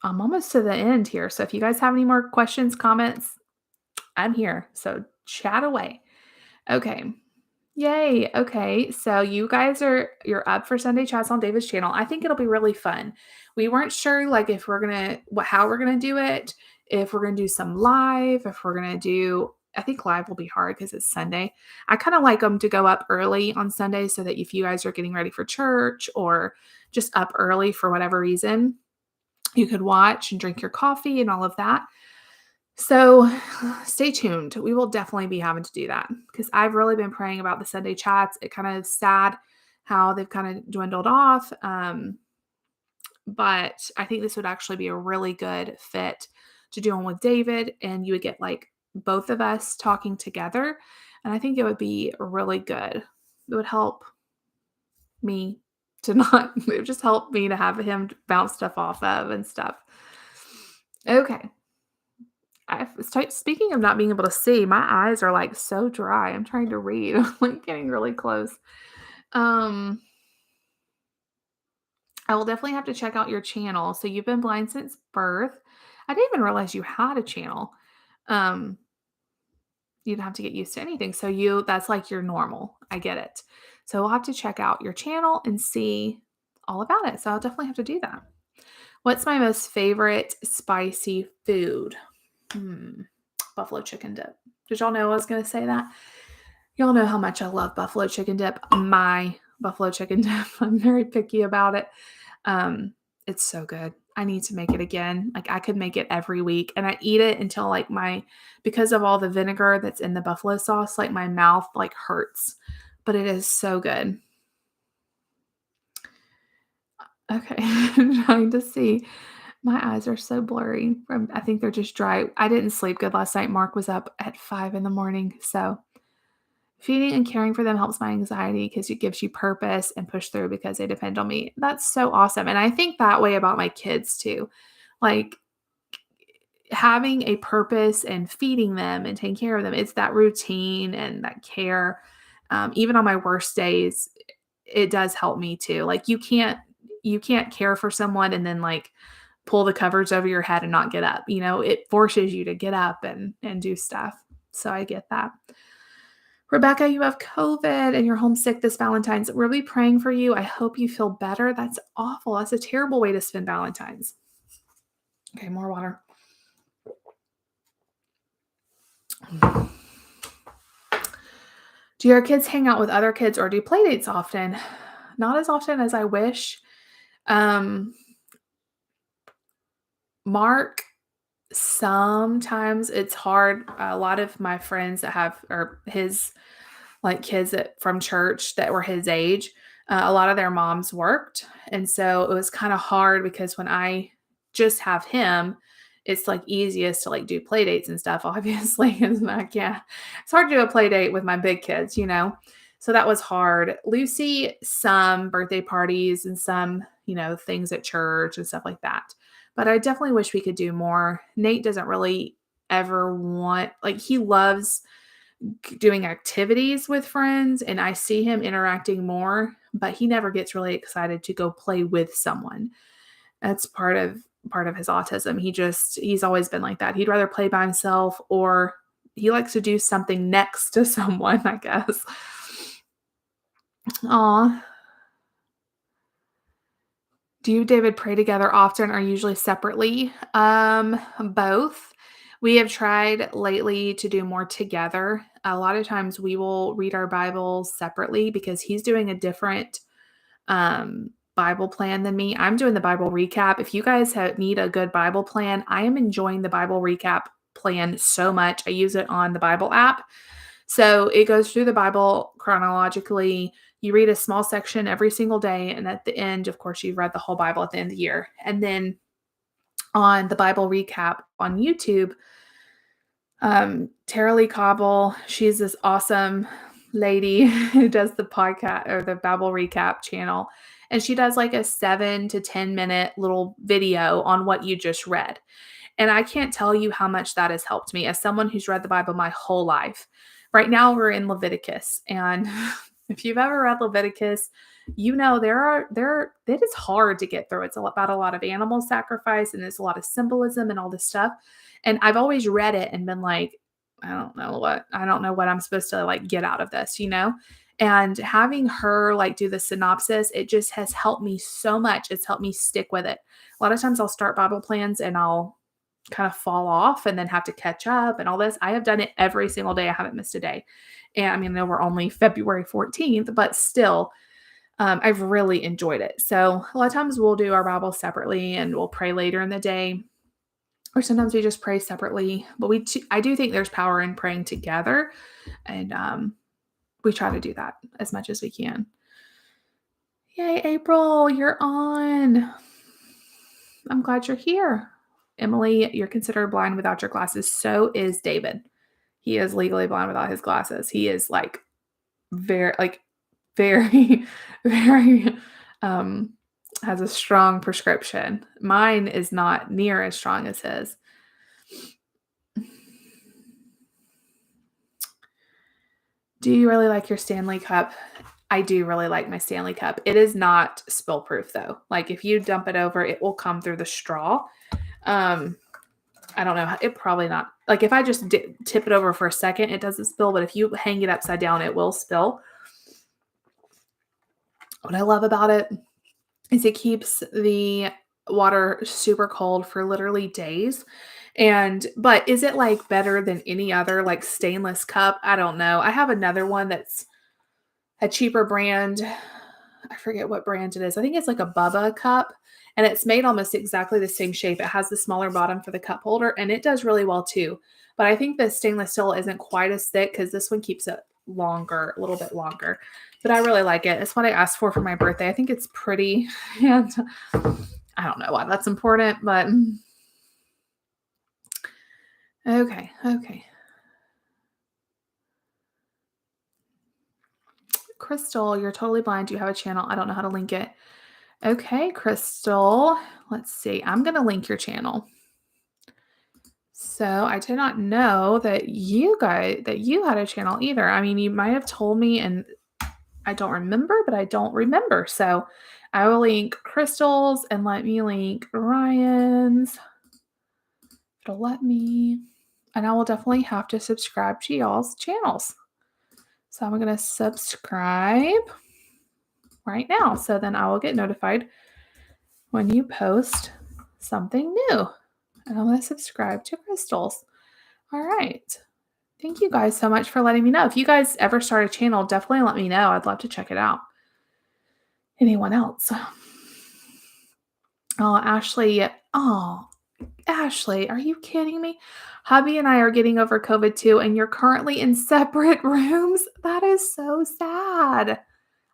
I'm almost to the end here. So if you guys have any more questions, comments, I'm here. So chat away. Okay. Yay. Okay. So you're up for Sunday chats on David's channel. I think it'll be really fun. We weren't sure like if we're going to how we're going to do it, if we're going to do some live, if we're going to do I think live will be hard because it's Sunday. I kind of like them to go up early on Sunday so that if you guys are getting ready for church or just up early for whatever reason, you could watch and drink your coffee and all of that. So stay tuned. We will definitely be having to do that because I've really been praying about the Sunday chats. It kind of sad how they've kind of dwindled off. But I think this would actually be a really good fit to do one with David, and you would get like both of us talking together. And I think it would be really good. It would help me to not, it would just help me to have him bounce stuff off of and stuff. Okay. Speaking of not being able to see, my eyes are like so dry. I'm trying to read. I'm like getting really close. Um, I will definitely have to check out your channel. So you've been blind since birth. I didn't even realize you had a channel. Um, you would have to get used to anything. So that's like your normal. I get it. So we'll have to check out your channel and see all about it. So I'll definitely have to do that. What's my most favorite spicy food? Hmm. Buffalo chicken dip. Did y'all know I was going to say that? Y'all know how much I love buffalo chicken dip. My buffalo chicken dip. I'm very picky about it. It's so good. I need to make it again. Like I could make it every week and I eat it until like because of all the vinegar that's in the buffalo sauce, like my mouth like hurts, but it is so good. Okay. I'm trying to see. My eyes are so blurry I think they're just dry. I didn't sleep good last night. Mark was up at 5 in the morning. So feeding and caring for them helps my anxiety because it gives you purpose and push through because they depend on me. That's so awesome. And I think that way about my kids too. Like having a purpose and feeding them and taking care of them, it's that routine and that care. Even on my worst days, it does help me too. Like you can't care for someone and then like pull the covers over your head and not get up. It forces you to get up and do stuff. So I get that. Rebecca, you have COVID and you're homesick this Valentine's. We'll be praying for you. I hope you feel better. That's awful. That's a terrible way to spend Valentine's. Okay, more water. Do your kids hang out with other kids or do play dates often? Not as often as I wish. Mark, sometimes it's hard. A lot of my friends that have or his like kids from church that were his age, a lot of their moms worked. And so it was kind of hard because when I just have him, it's like easiest to like do play dates and stuff, obviously. And like, yeah, it's hard to do a play date with my big kids. So that was hard. Lucy, some birthday parties and some, things at church and stuff like that. But I definitely wish we could do more. Nate doesn't really ever like, he loves doing activities with friends and I see him interacting more, but he never gets really excited to go play with someone. That's part of his autism. He's always been like that. He'd rather play by himself or he likes to do something next to someone, I guess. Aw. Do you, David, pray together often or usually separately? Both. We have tried lately to do more together. A lot of times we will read our Bibles separately because he's doing a different Bible plan than me. I'm doing the Bible recap. If you guys need a good Bible plan, I am enjoying the Bible recap plan so much. I use it on the Bible app. So it goes through the Bible chronologically. You read a small section every single day. And at the end, of course, you've read the whole Bible at the end of the year. And then on the Bible recap on YouTube, Tara Lee Cobble, she's this awesome lady who does the podcast or the Bible recap channel. And she does like a 7 to 10 minute little video on what you just read. And I can't tell you how much that has helped me as someone who's read the Bible my whole life. Right now we're in Leviticus. And if you've ever read Leviticus, it is hard to get through. It's about a lot of animal sacrifice and there's a lot of symbolism and all this stuff. And I've always read it and been like, I don't know what I'm supposed to like get out of this. And having her like do the synopsis, it just has helped me so much. It's helped me stick with it. A lot of times I'll start Bible plans and I'll kind of fall off and then have to catch up and all this. I have done it every single day. I haven't missed a day. And I mean, we're only February 14th, but still, I've really enjoyed it. So a lot of times we'll do our Bible separately and we'll pray later in the day. or sometimes we just pray separately. But I do think there's power in praying together, and we try to do that as much as we can. Yay, April, you're on. I'm glad you're here. Emily, you're considered blind without your glasses. So is David. He is legally blind without his glasses. He is very, very, has a strong prescription. Mine is not near as strong as his. Do you really like your Stanley Cup? I do really like my Stanley Cup. It is not spill proof though. Like if you dump it over, it will come through the straw. I don't know. It probably not. Like if I just tip it over for a second, it doesn't spill. But if you hang it upside down, it will spill. What I love about it is it keeps the water super cold for literally days. But is it like better than any other like stainless cup? I don't know. I have another one that's a cheaper brand. I forget what brand it is. I think it's like a Bubba cup, and it's made almost exactly the same shape. It has the smaller bottom for the cup holder, and it does really well too. But I think the stainless steel isn't quite as thick because this one keeps it longer, a little bit longer. But I really like it. It's what I asked for my birthday. I think it's pretty, and I don't know why that's important, but okay. Crystal, you're totally blind. You have a channel. I don't know how to link it. Okay, Crystal. Let's see. I'm going to link your channel. So I did not know that you had a channel either. I mean, you might have told me and I don't remember, but I don't remember. So I will link Crystal's and let me link Ryan's. It'll let me. And I will definitely have to subscribe to y'all's channels. So I'm going to subscribe right now. So then I will get notified when you post something new. And I'm going to subscribe to Crystal's. All right. Thank you guys so much for letting me know. If you guys ever start a channel, definitely let me know. I'd love to check it out. Anyone else? Oh, Ashley. Oh, Ashley, are you kidding me? Hubby and I are getting over COVID too, and you're currently in separate rooms. That is so sad.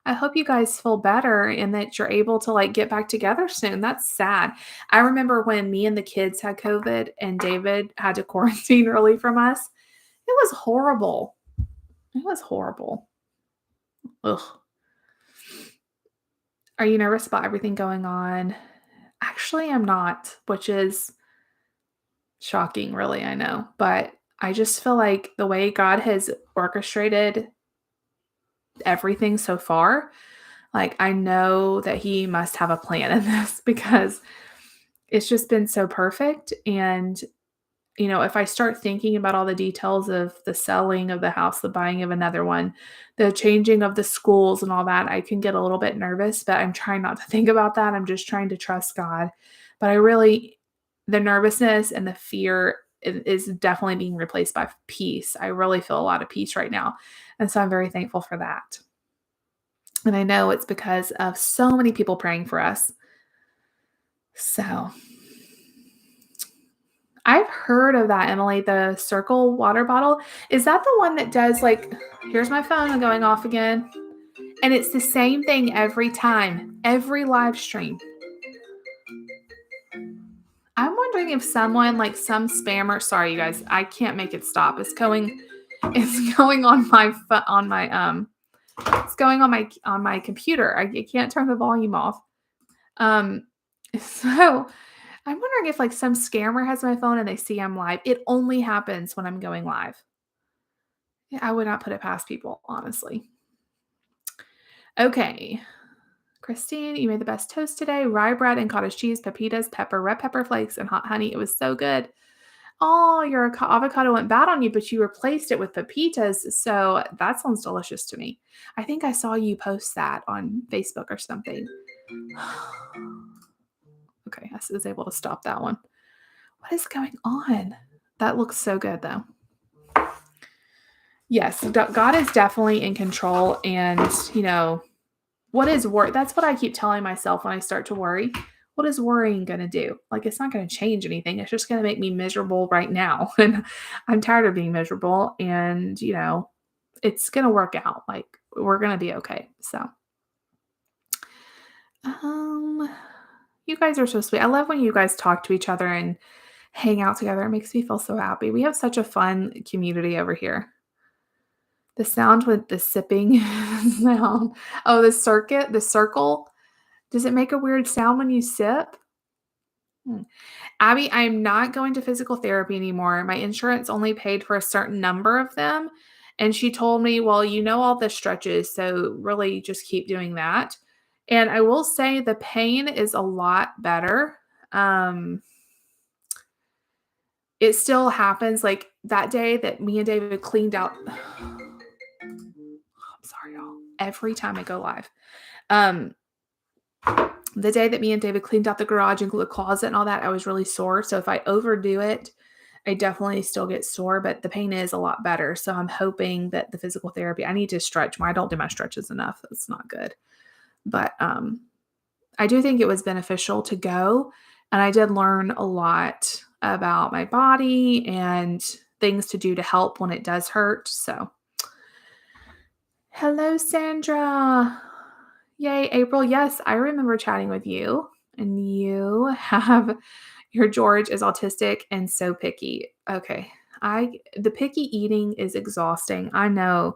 I hope you guys feel better and that you're able to like get back together soon. That's sad. I remember when me and the kids had COVID and David had to quarantine early from us. It was horrible. It was horrible. Ugh. Are you nervous about everything going on? Actually, I'm not, which is shocking, really, I know. But I just feel like the way God has orchestrated everything so far, like I know that he must have a plan in this because it's just been so perfect. And, you know, if I start thinking about all the details of the selling of the house, the buying of another one, the changing of the schools and all that, I can get a little bit nervous, but I'm trying not to think about that. I'm just trying to trust God. But the nervousness and the fear is definitely being replaced by peace. I really feel a lot of peace right now. And so I'm very thankful for that. And I know it's because of so many people praying for us. So I've heard of that, Emily, the circle water bottle. Is that the one that does like, here's my phone going off again. And it's the same thing every time, every live stream. I'm wondering if someone like some spammer, sorry you guys, I can't make it stop. It's going on my computer. I can't turn the volume off. So I'm wondering if like some scammer has my phone and they see I'm live. It only happens when I'm going live. Yeah, I would not put it past people, honestly. Okay. Christine, you made the best toast today. Rye bread and cottage cheese, pepitas, pepper, red pepper flakes, and hot honey. It was so good. Oh, your avocado went bad on you, but you replaced it with pepitas. So that sounds delicious to me. I think I saw you post that on Facebook or something. Okay, I was able to stop that one. What is going on? That looks so good, though. Yes, God is definitely in control. And, you know, what is work? That's what I keep telling myself when I start to worry. what is worrying going to do? Like, it's not going to change anything. It's just going to make me miserable right now. And I'm tired of being miserable. And, it's going to work out. Like, we're going to be okay. So, um, you guys are so sweet. I love when you guys talk to each other and hang out together. It makes me feel so happy. We have such a fun community over here. The sound with the sipping sound. Oh, the circle. Does it make a weird sound when you sip? Hmm. Abby, I'm not going to physical therapy anymore. My insurance only paid for a certain number of them. And she told me, well, you know all the stretches, so really just keep doing that. And I will say the pain is a lot better. Um, it still happens like that day that me and David cleaned out. I'm sorry, y'all. Every time I go live. Um, the day that me and David cleaned out the garage and the closet and all that, I was really sore. So if I overdo it, I definitely still get sore, but the pain is a lot better. So I'm hoping that the physical therapy, I need to stretch more. I don't do my stretches enough. It's not good. But I do think it was beneficial to go. And I did learn a lot about my body and things to do to help when it does hurt. So, hello, Sandra. Yay, April. Yes, I remember chatting with you. And you have your George is autistic and so picky. Okay. The picky eating is exhausting. I know.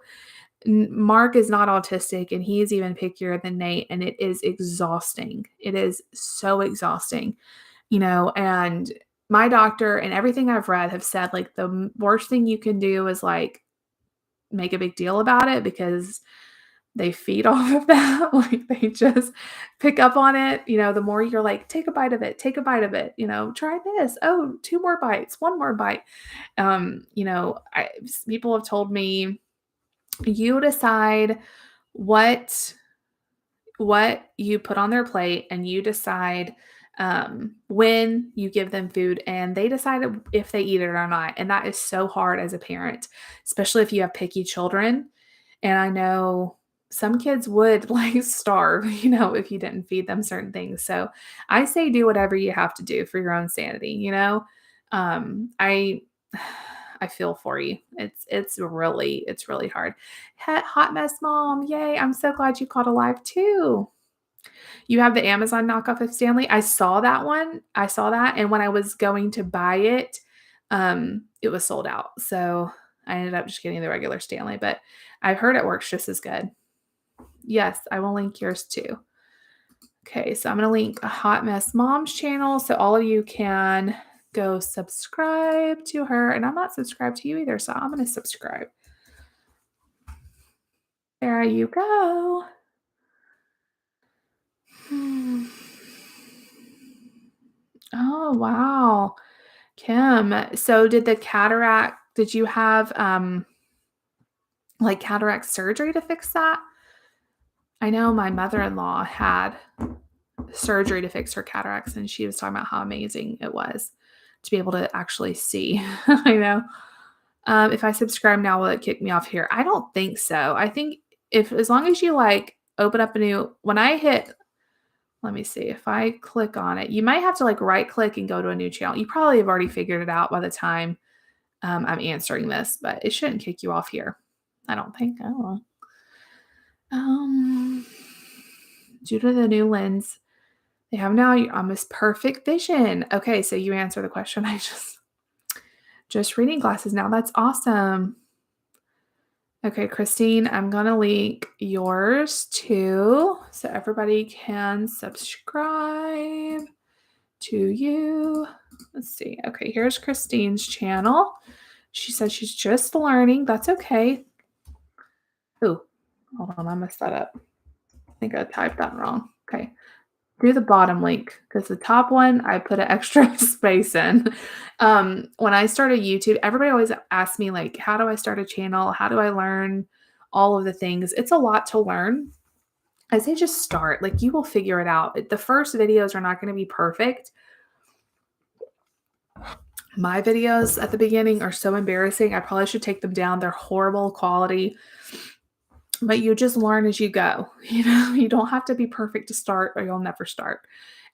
Mark is not autistic and he's even pickier than Nate, and it is exhausting. It is so exhausting, and my doctor and everything I've read have said like the worst thing you can do is like make a big deal about it because they feed off of that. Like they just pick up on it. The more you're like, take a bite of it, try this. Oh, two more bites, one more bite. People have told me you decide what you put on their plate and you decide when you give them food and they decide if they eat it or not. And that is so hard as a parent, especially if you have picky children. And I know some kids would like starve, if you didn't feed them certain things. So I say do whatever you have to do for your own sanity. I I feel for you. It's really hard. Hot mess mom. Yay. I'm so glad you caught alive too. You have the Amazon knockoff of Stanley. I saw that one. I saw that. And when I was going to buy it, it was sold out. So I ended up just getting the regular Stanley, but I've heard it works just as good. Yes, I will link yours too. Okay, so I'm going to link a Hot Mess Mom's channel so all of you can go subscribe to her. And I'm not subscribed to you either, so I'm going to subscribe. There you go. Oh, wow. Kim, so did you have like cataract surgery to fix that? I know my mother-in-law had surgery to fix her cataracts and she was talking about how amazing it was to be able to actually see. I know. If I subscribe now, will it kick me off here? I don't think so. I think as long as you like open up when I hit, let me see, if I click on it, you might have to like right click and go to a new channel. You probably have already figured it out by the time I'm answering this, but it shouldn't kick you off here. I don't think. I don't know. Due to the new lens, they have now almost perfect vision. Okay, so you answer the question. I just reading glasses now. That's awesome. Okay, Christine, I'm going to link yours too so everybody can subscribe to you. Let's see. Okay, here's Christine's channel. She says she's just learning. That's okay. Oh, hold on. I messed that up. I think I typed that wrong. Okay. Do the bottom link because the top one I put an extra space in. When I started YouTube, everybody always asks me like, how do I start a channel? How do I learn all of the things? It's a lot to learn. I say just start. Like you will figure it out. The first videos are not going to be perfect. My videos at the beginning are so embarrassing. I probably should take them down. They're horrible quality. but you just learn as you go. You don't have to be perfect to start or you'll never start.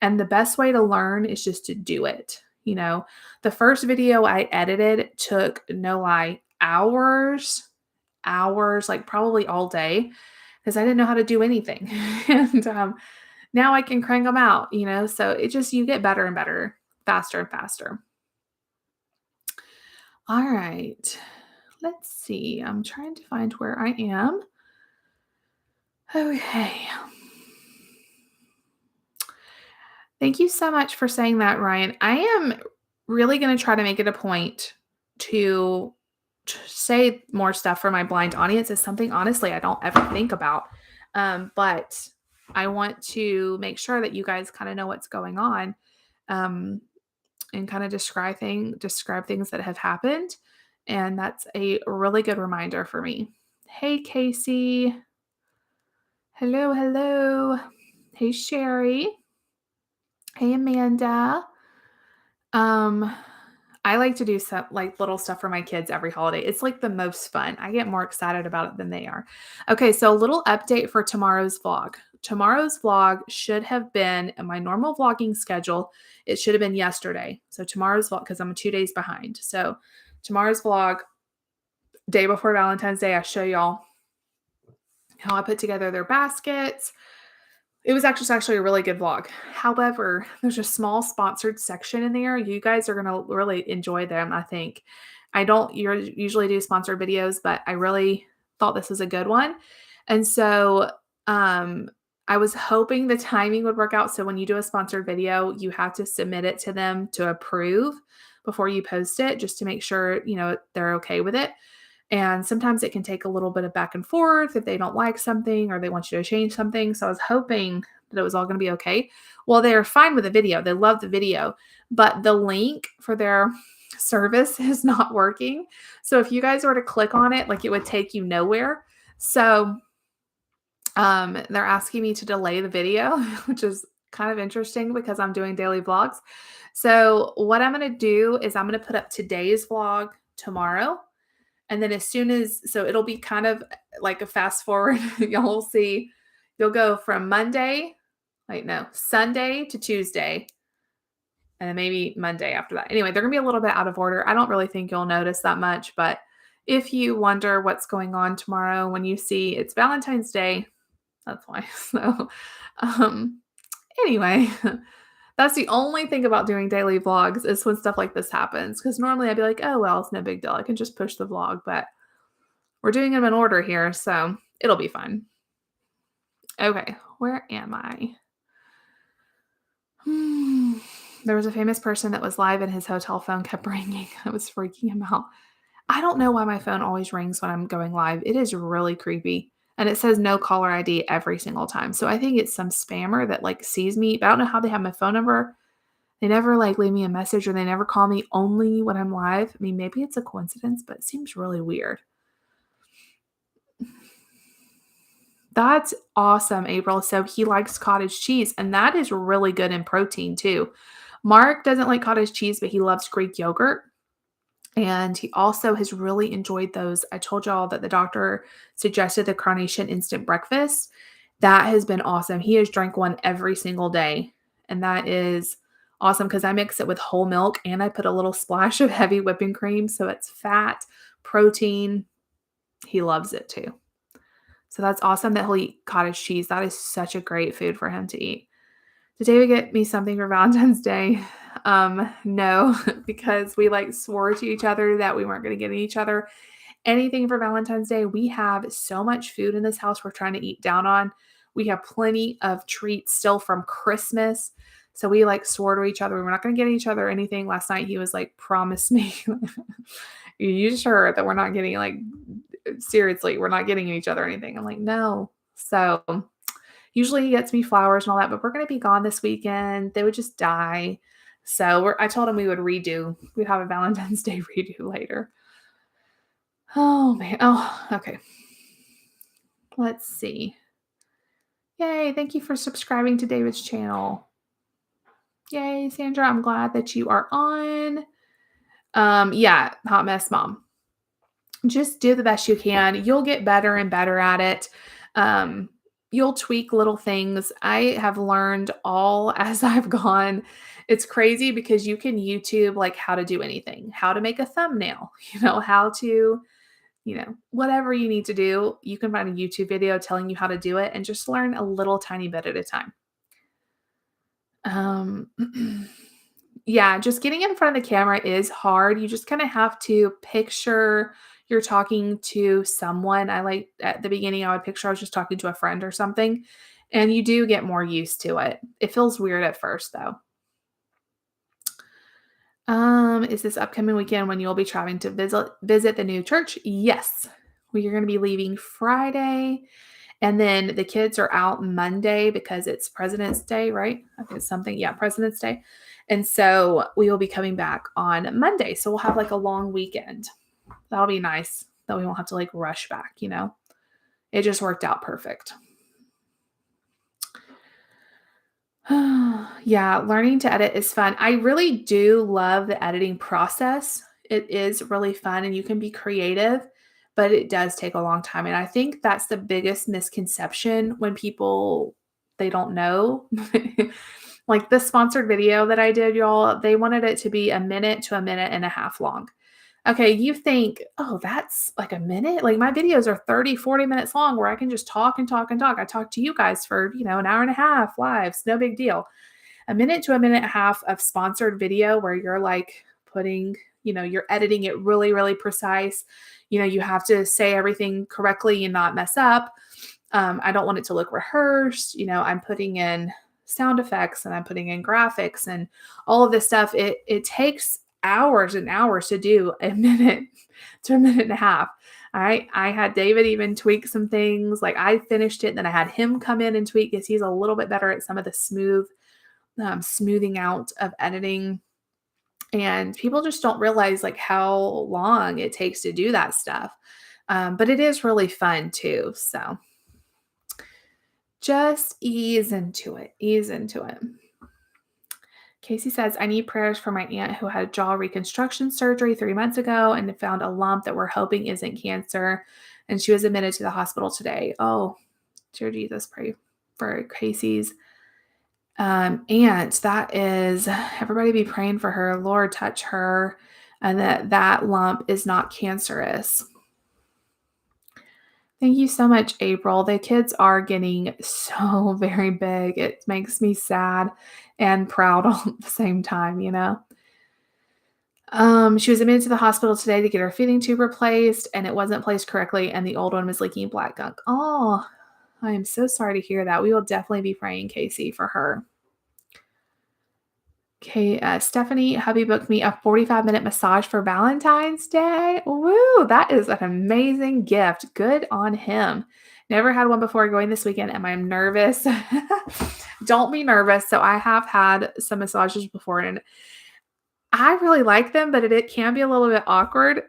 And the best way to learn is just to do it. The first video I edited took, no lie, hours, like probably all day because I didn't know how to do anything. And now I can crank them out. So it just, you get better and better, faster and faster. All right. Let's see. I'm trying to find where I am. Okay. Thank you so much for saying that, Ryan. I am really going to try to make it a point to say more stuff for my blind audience. Is something, honestly, I don't ever think about. But I want to make sure that you guys kind of know what's going on, and kind of describe things that have happened. And that's a really good reminder for me. Hey, Casey. Hello, hello. Hey, Sherry. Hey, Amanda. I like to do some like little stuff for my kids every holiday. It's like the most fun. I get more excited about it than they are. Okay, so a little update for tomorrow's vlog. Tomorrow's vlog should have been in my normal vlogging schedule. It should have been yesterday. So tomorrow's vlog, because I'm 2 days behind. So tomorrow's vlog, day before Valentine's Day, I show y'all how I put together their baskets. It was actually a really good vlog. However, there's a small sponsored section in there. You guys are going to really enjoy them, I think. I don't usually do sponsored videos, but I really thought this was a good one. And so I was hoping the timing would work out. So when you do a sponsored video, you have to submit it to them to approve before you post it, just to make sure, they're okay with it. And sometimes it can take a little bit of back and forth if they don't like something or they want you to change something. So I was hoping that it was all going to be okay. Well, they're fine with the video. They love the video, but the link for their service is not working. So if you guys were to click on it, like, it would take you nowhere. So they're asking me to delay the video, which is kind of interesting because I'm doing daily vlogs. So what I'm going to do is I'm going to put up today's vlog tomorrow. And then so it'll be kind of like a fast forward. You'll see, you'll go from Sunday to Tuesday, and then maybe Monday after that. Anyway, they're going to be a little bit out of order. I don't really think you'll notice that much, but if you wonder what's going on tomorrow, when you see it's Valentine's Day, that's why. So, anyway, that's the only thing about doing daily vlogs is when stuff like this happens. Because normally I'd be like, oh, well, it's no big deal. I can just push the vlog. But we're doing them in order here, so it'll be fun. Okay, where am I? There was a famous person that was live and his hotel phone kept ringing. I was freaking him out. I don't know why my phone always rings when I'm going live. It is really creepy. And it says no caller ID every single time. So I think it's some spammer that like sees me, but I don't know how they have my phone number. They never like leave me a message or they never call me only when I'm live. I mean, maybe it's a coincidence, but it seems really weird. That's awesome, April. So he likes cottage cheese, and that is really good in protein too. Mark doesn't like cottage cheese, but he loves Greek yogurt. And he also has really enjoyed those. I told y'all that the doctor suggested the Carnation Instant Breakfast. That has been awesome. He has drank one every single day. And that is awesome because I mix it with whole milk and I put a little splash of heavy whipping cream. So it's fat, protein. He loves it too. So that's awesome that he'll eat cottage cheese. That is such a great food for him to eat. Did David get me something for Valentine's Day? No, because we like swore to each other that we weren't going to get each other anything for Valentine's Day. We have so much food in this house we're trying to eat down on. We have plenty of treats still from Christmas. So we like swore to each other we're not going to get each other anything. Last night he was like, promise me. Are you sure that we're not getting seriously, we're not getting each other anything? I'm like, no. So usually he gets me flowers and all that, but we're going to be gone this weekend. They would just die. So I told him we'd have a Valentine's Day redo later. Oh man. Oh, okay. Let's see. Yay. Thank you for subscribing to David's channel. Yay, Sandra. I'm glad that you are on. Yeah, hot mess mom. Just do the best you can. You'll get better and better at it. Um, you'll tweak little things. I have learned all as I've gone. It's crazy because you can YouTube like how to do anything, how to make a thumbnail, how to, whatever you need to do. You can find a YouTube video telling you how to do it and just learn a little tiny bit at a time. Um, yeah, just getting in front of the camera is hard. You just kind of have to picture you're talking to someone. I like at the beginning, I would picture I was just talking to a friend or something, and you do get more used to it. It feels weird at first, though. Is this upcoming weekend when you'll be traveling to visit the new church? Yes. We are going to be leaving Friday, and then the kids are out Monday because it's President's Day, right? I think it's something. Yeah, President's Day. And so we will be coming back on Monday. So we'll have like a long weekend. That'll be nice that we won't have to like rush back, It just worked out perfect. Yeah, learning to edit is fun. I really do love the editing process. It is really fun and you can be creative, but it does take a long time. And I think that's the biggest misconception when people they don't know. Like the sponsored video that I did, y'all, they wanted it to be a minute to a minute and a half long. Okay, you think, oh, that's like a minute? Like my videos are 30, 40 minutes long where I can just talk and talk and talk. I talk to you guys for, an hour and a half live. It's no big deal. A minute to a minute and a half of sponsored video where you're like putting, you're editing it really, really precise. You have to say everything correctly and not mess up. I don't want it to look rehearsed. I'm putting in sound effects and I'm putting in graphics and all of this stuff. It takes hours and hours to do a minute to a minute and a half. All right. I had David even tweak some things. Like I finished it, and then I had him come in and tweak because he's a little bit better at some of the smoothing out of editing. And people just don't realize like how long it takes to do that stuff. But it is really fun too. So just ease into it. Ease into it. Casey says, I need prayers for my aunt who had jaw reconstruction surgery 3 months ago and found a lump that we're hoping isn't cancer. And she was admitted to the hospital today. Oh, dear Jesus, pray for Casey's aunt. That is, everybody be praying for her. Lord, touch her, and that lump is not cancerous. Thank you so much, April. The kids are getting so very big. It makes me sad and proud all at the same time, She was admitted to the hospital today to get her feeding tube replaced, and it wasn't placed correctly, and the old one was leaking black gunk. Oh, I am so sorry to hear that. We will definitely be praying, Casey, for her. Okay, Stephanie, hubby booked me a 45-minute massage for Valentine's Day. Woo, that is an amazing gift. Good on him. Never had one before going this weekend, and I'm nervous. Don't be nervous. So I have had some massages before, and I really like them, but it can be a little bit awkward.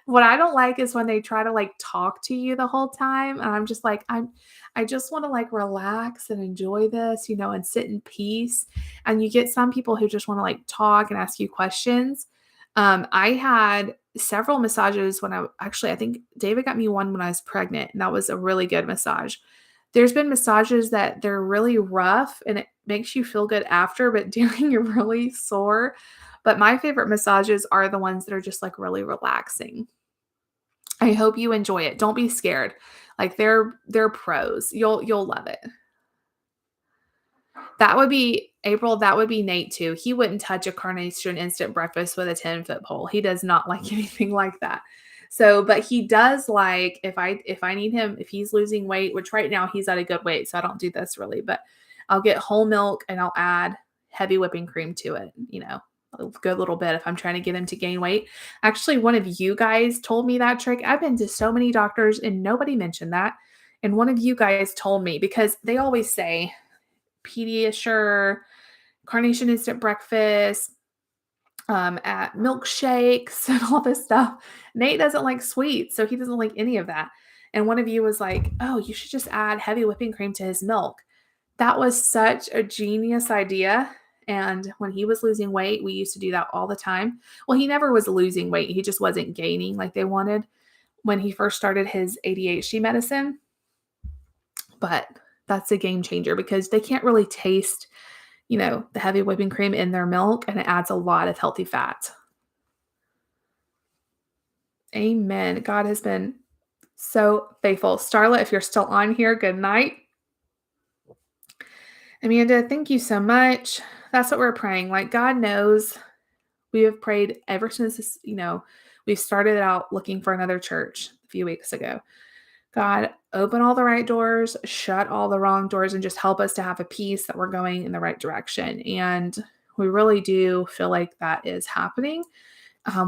What I don't like is when they try to like talk to you the whole time. And I'm just like, I just want to like relax and enjoy this, and sit in peace. And you get some people who just want to like talk and ask you questions. I had several massages when I think David got me one when I was pregnant, and that was a really good massage. There's been massages that they're really rough and it makes you feel good after, but during you're really sore. But my favorite massages are the ones that are just like really relaxing. I hope you enjoy it. Don't be scared. Like they're pros. You'll love it. That would be April. That would be Nate too. He wouldn't touch a Carnation instant breakfast with a 10-foot pole. He does not like anything like that. So, but he does like if I need him, if he's losing weight, which right now he's at a good weight, so I don't do this really, but I'll get whole milk and I'll add heavy whipping cream to it, a good little bit if I'm trying to get him to gain weight. Actually, one of you guys told me that trick. I've been to so many doctors and nobody mentioned that. And one of you guys told me because they always say Pediasure, Carnation instant breakfast, at milkshakes and all this stuff. Nate doesn't like sweets, so he doesn't like any of that. And one of you was like, oh, you should just add heavy whipping cream to his milk. That was such a genius idea. And when he was losing weight, we used to do that all the time. Well, he never was losing weight. He just wasn't gaining like they wanted when he first started his ADHD medicine. But that's a game changer because they can't really taste, the heavy whipping cream in their milk, and it adds a lot of healthy fat. Amen. God has been so faithful. Starla, if you're still on here, good night. Amanda, thank you so much. That's what we're praying. Like, God knows we have prayed ever since this, we started out looking for another church a few weeks ago. God, open all the right doors, shut all the wrong doors, and just help us to have a peace that we're going in the right direction. And we really do feel like that is happening,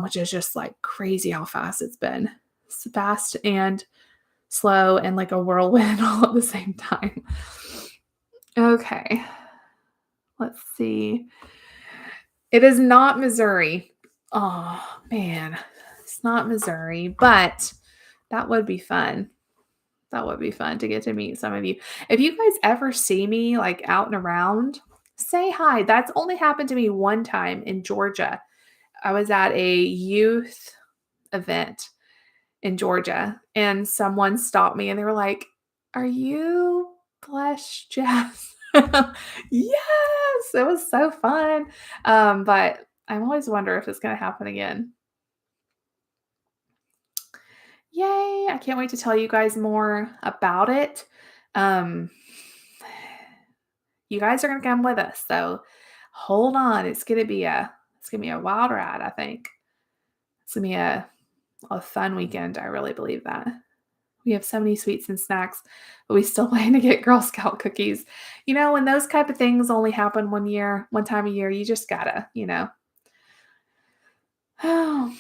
which is just like crazy how fast it's been. It's fast and slow and like a whirlwind all at the same time. Okay. Let's see. It is not Missouri. Oh, man. It's not Missouri, but that would be fun. That would be fun to get to meet some of you. If you guys ever see me like out and around, say hi. That's only happened to me one time in Georgia. I was at a youth event in Georgia and someone stopped me and they were like, "Are you Flesh Jess?" Yes, it was so fun. But I always wonder if it's going to happen again. Yay, I can't wait to tell you guys more about it. Um, you guys are going to come with us, so hold on. It's going to be a wild ride, I think. It's going to be a fun weekend. I really believe that. We have so many sweets and snacks, but we still plan to get Girl Scout cookies. When those type of things only happen one time a year, you just gotta, Oh.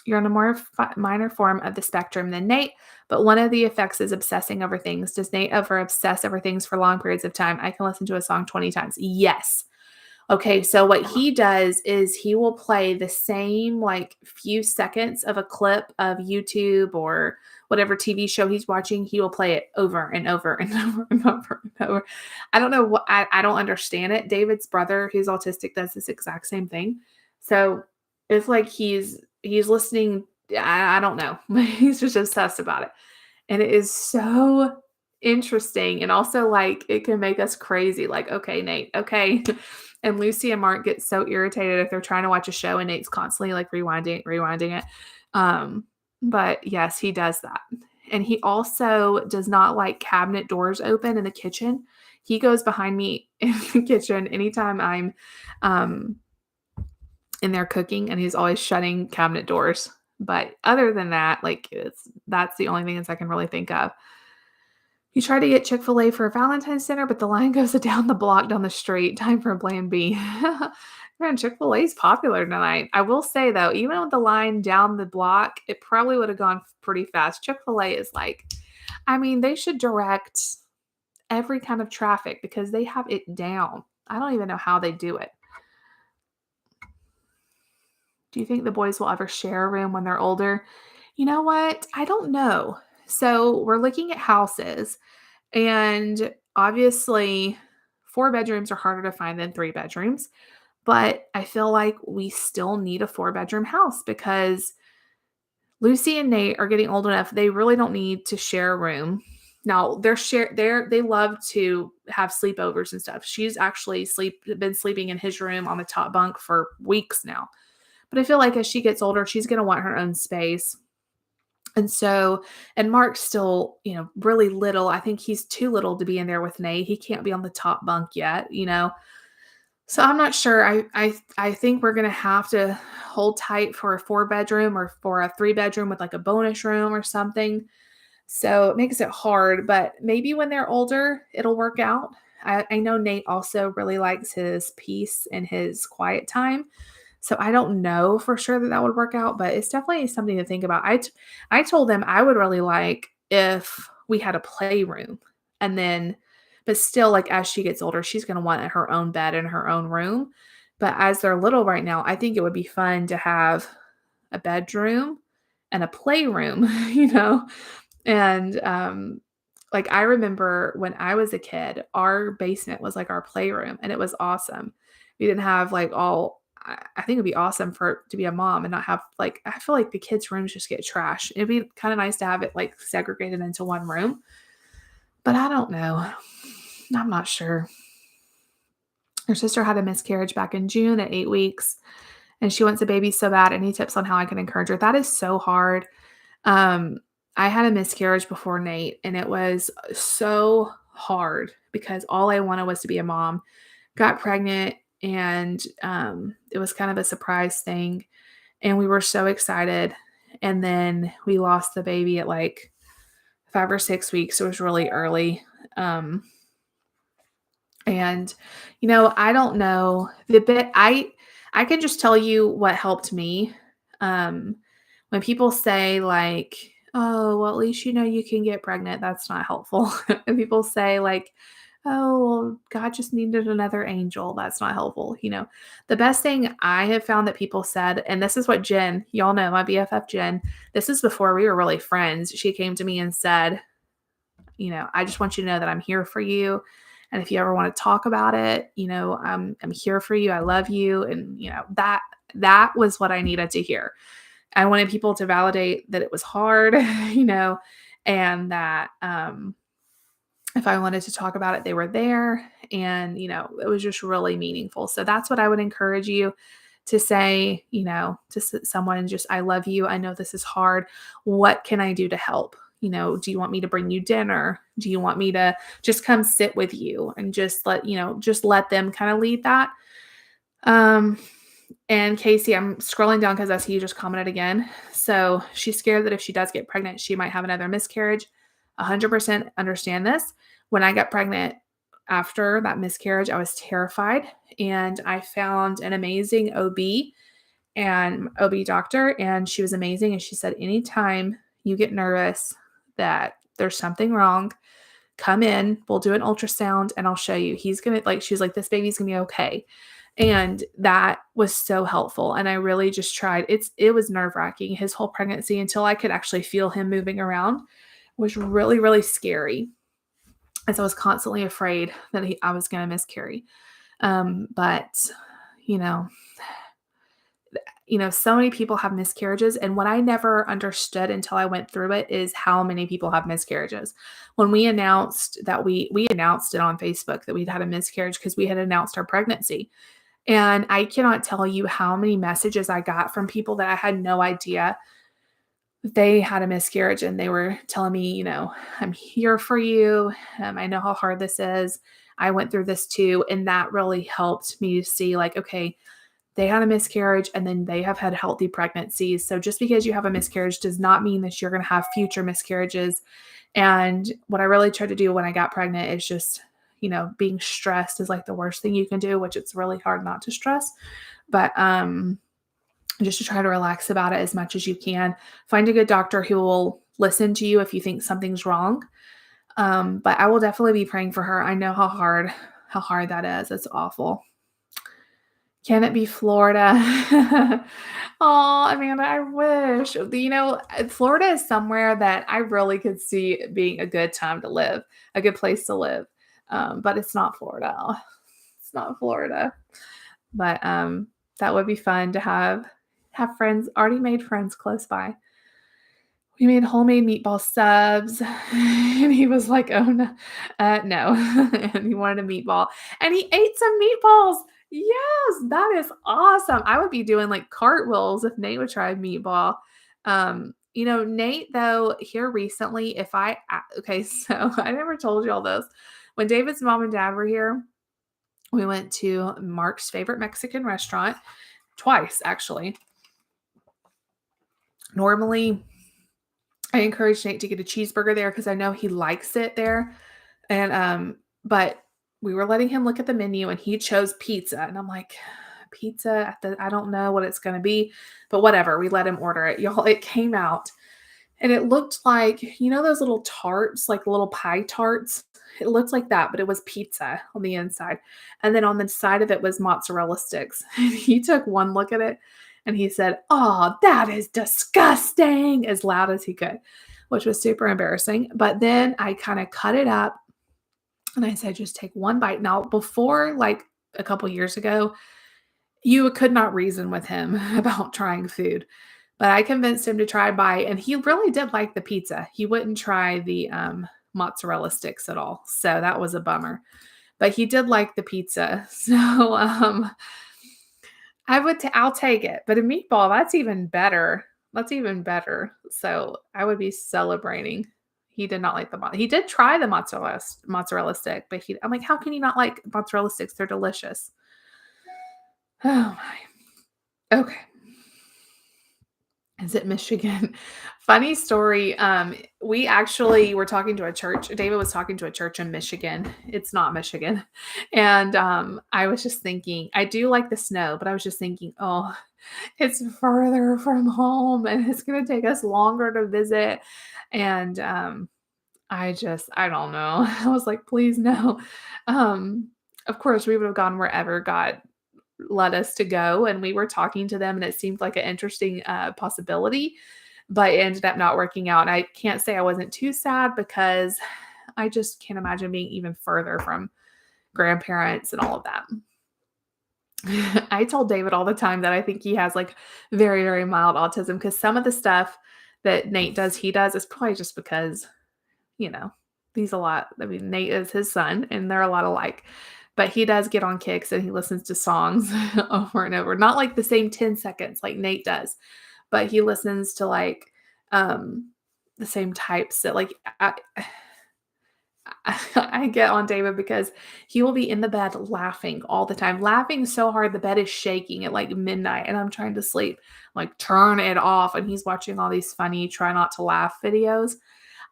You're on a more minor form of the spectrum than Nate, but one of the effects is obsessing over things. Does Nate ever obsess over things for long periods of time? I can listen to a song 20 times. Yes. Okay, so what he does is he will play the same like few seconds of a clip of YouTube or whatever TV show he's watching. He will play it over and over and over and over and over. I don't know what I don't understand it. David's brother, who's autistic, does this exact same thing. So it's like he's listening. I don't know. He's just obsessed about it. And it is so interesting. And also like it can make us crazy. Like, okay, Nate, okay. And Lucy and Mark get so irritated if they're trying to watch a show and Nate's constantly like rewinding it. But yes, he does that. And he also does not like cabinet doors open in the kitchen. He goes behind me in the kitchen anytime I'm in there cooking, and he's always shutting cabinet doors. But other than that, like that's the only thing I can really think of. You try to get Chick-fil-A for a Valentine's dinner, but the line goes down the block down the street. Time for a plan B. Man, Chick-fil-A is popular tonight. I will say, though, even with the line down the block, it probably would have gone pretty fast. Chick-fil-A is like, they should direct every kind of traffic because they have it down. I don't even know how they do it. Do you think the boys will ever share a room when they're older? You know what? I don't know. So we're looking at houses, and obviously 4 bedrooms are harder to find than 3 bedrooms, but I feel like we still need a 4-bedroom house because Lucy and Nate are getting old enough. They really don't need to share a room. Now they love to have sleepovers and stuff. She's actually been sleeping in his room on the top bunk for weeks now. But I feel like as she gets older, she's going to want her own space. And Mark's still, really little. I think he's too little to be in there with Nate. He can't be on the top bunk yet, So I'm not sure. I think we're going to have to hold tight for a 4-bedroom or for a 3-bedroom with like a bonus room or something. So it makes it hard, but maybe when they're older, it'll work out. I know Nate also really likes his peace and his quiet time. So I don't know for sure that would work out, but it's definitely something to think about. I told them I would really like if we had a playroom, but still, like as she gets older, she's going to want her own bed in her own room. But as they're little right now, I think it would be fun to have a bedroom and a playroom, and Like, I remember when I was a kid, our basement was like our playroom, and it was awesome. We didn't have like all I think it'd be awesome for to be a mom and not have like I feel like the kids' rooms just get trashed. It'd be kind of nice to have it like segregated into one room, but I don't know. I'm not sure. Her sister had a miscarriage back in June at 8 weeks, and she wants a baby so bad. Any tips on how I can encourage her? That is so hard. Um, I had a miscarriage before Nate, and it was so hard because all I wanted was to be a mom. Got pregnant, and it was kind of a surprise thing, and we were so excited. And then we lost the baby at like 5 or 6 weeks. It was really early. Um, and I don't know the bit. I can just tell you what helped me. Um, when people say like, "Oh, well, at least you know you can get pregnant," that's not helpful. And people say like, "Oh, well, God just needed another angel," that's not helpful. The best thing I have found that people said, and this is what Jen, y'all know my BFF Jen, this is before we were really friends. She came to me and said, "I just want you to know that I'm here for you. And if you ever want to talk about it, I'm here for you. I love you." And that was what I needed to hear. I wanted people to validate that it was hard, and that if I wanted to talk about it, they were there. And, it was just really meaningful. So that's what I would encourage you to say, to someone, just, "I love you. I know this is hard. What can I do to help? Do you want me to bring you dinner? Do you want me to just come sit with you?" And just let them kind of lead that. Um, and Casey, I'm scrolling down because I see you just commented again. So she's scared that if she does get pregnant, she might have another miscarriage. 100% understand this. When I got pregnant after that miscarriage, I was terrified. And I found an amazing OB and OB doctor, and she was amazing. And she said, "Anytime you get nervous that there's something wrong, come in, we'll do an ultrasound, and I'll show you. He's going to like," she's like, "This baby's going to be okay." And that was so helpful. And I really just tried. It was nerve-wracking. His whole pregnancy, until I could actually feel him moving around, was really, really scary. As I was constantly afraid that I was going to miscarry. But you know, so many people have miscarriages. And what I never understood until I went through it is how many people have miscarriages. When we announced that we announced it on Facebook that we'd had a miscarriage because we had announced our pregnancy. And I cannot tell you how many messages I got from people that I had no idea they had a miscarriage, and they were telling me, "I'm here for you. I know how hard this is. I went through this too." And that really helped me to see like, okay, they had a miscarriage and then they have had healthy pregnancies. So just because you have a miscarriage does not mean that you're going to have future miscarriages. And what I really tried to do when I got pregnant is just, being stressed is like the worst thing you can do, which it's really hard not to stress. But just to try to relax about it as much as you can. Find a good doctor who will listen to you if you think something's wrong. But I will definitely be praying for her. I know how hard that is. It's awful. Can it be Florida? Oh, Amanda, I wish. Florida is somewhere that I really could see it being a good time to live, a good place to live. But it's not Florida. It's not Florida. But that would be fun to have friends, already made friends close by. We made homemade meatball subs, and he was like, "Oh, no, no." And he wanted a meatball, and he ate some meatballs. Yes, that is awesome. I would be doing like cartwheels if Nate would try a meatball. Nate, though, here recently, okay, so I never told you all this. When David's mom and dad were here, we went to Mark's favorite Mexican restaurant twice, actually. Normally, I encourage Nate to get a cheeseburger there because I know he likes it there. And but we were letting him look at the menu and he chose pizza. And I'm like, "Pizza I don't know what it's gonna be, but whatever." We let him order it. Y'all, it came out and it looked like, those little tarts, like little pie tarts. It looked like that, but it was pizza on the inside. And then on the side of it was mozzarella sticks. And he took one look at it and he said, "Oh, that is disgusting," as loud as he could. which was super embarrassing. But then I kind of cut it up and I said, just take one bite. Now, before like a couple years ago, you could not reason with him about trying food. But I convinced him to try a bite, and he really did like the pizza. He wouldn't try the mozzarella sticks at all. So that was a bummer. But he did like the pizza. So I'll take it. But a meatball, that's even better. That's even better. So I would be celebrating. He did not like he did try the mozzarella stick, but I'm like, how can you not like mozzarella sticks? They're delicious. Oh my. Okay. Is it Michigan? Funny story. We actually were talking to a church. David was talking to a church in Michigan. It's not Michigan. And I was just thinking, I do like the snow, but I was just thinking, oh, it's further from home and it's going to take us longer to visit. And I don't know. I was like, please no. Um, of course, we would have gone wherever God led us to go, and we were talking to them, and it seemed like an interesting possibility, but it ended up not working out. And I can't say I wasn't too sad because I just can't imagine being even further from grandparents and all of that. I told David all the time that I think he has like very, very mild autism because some of the stuff that Nate does, he does is probably just because, you know, he's a lot. I mean, Nate is his son and they're a lot alike. But he does get on kicks and he listens to songs over and over. Not like the same 10 seconds like Nate does, but he listens to like the same types that like I get on David because he will be in the bed laughing all the time, laughing so hard the bed is shaking at like midnight and I'm trying to sleep. Like, turn it off. And he's watching all these funny try not to laugh videos.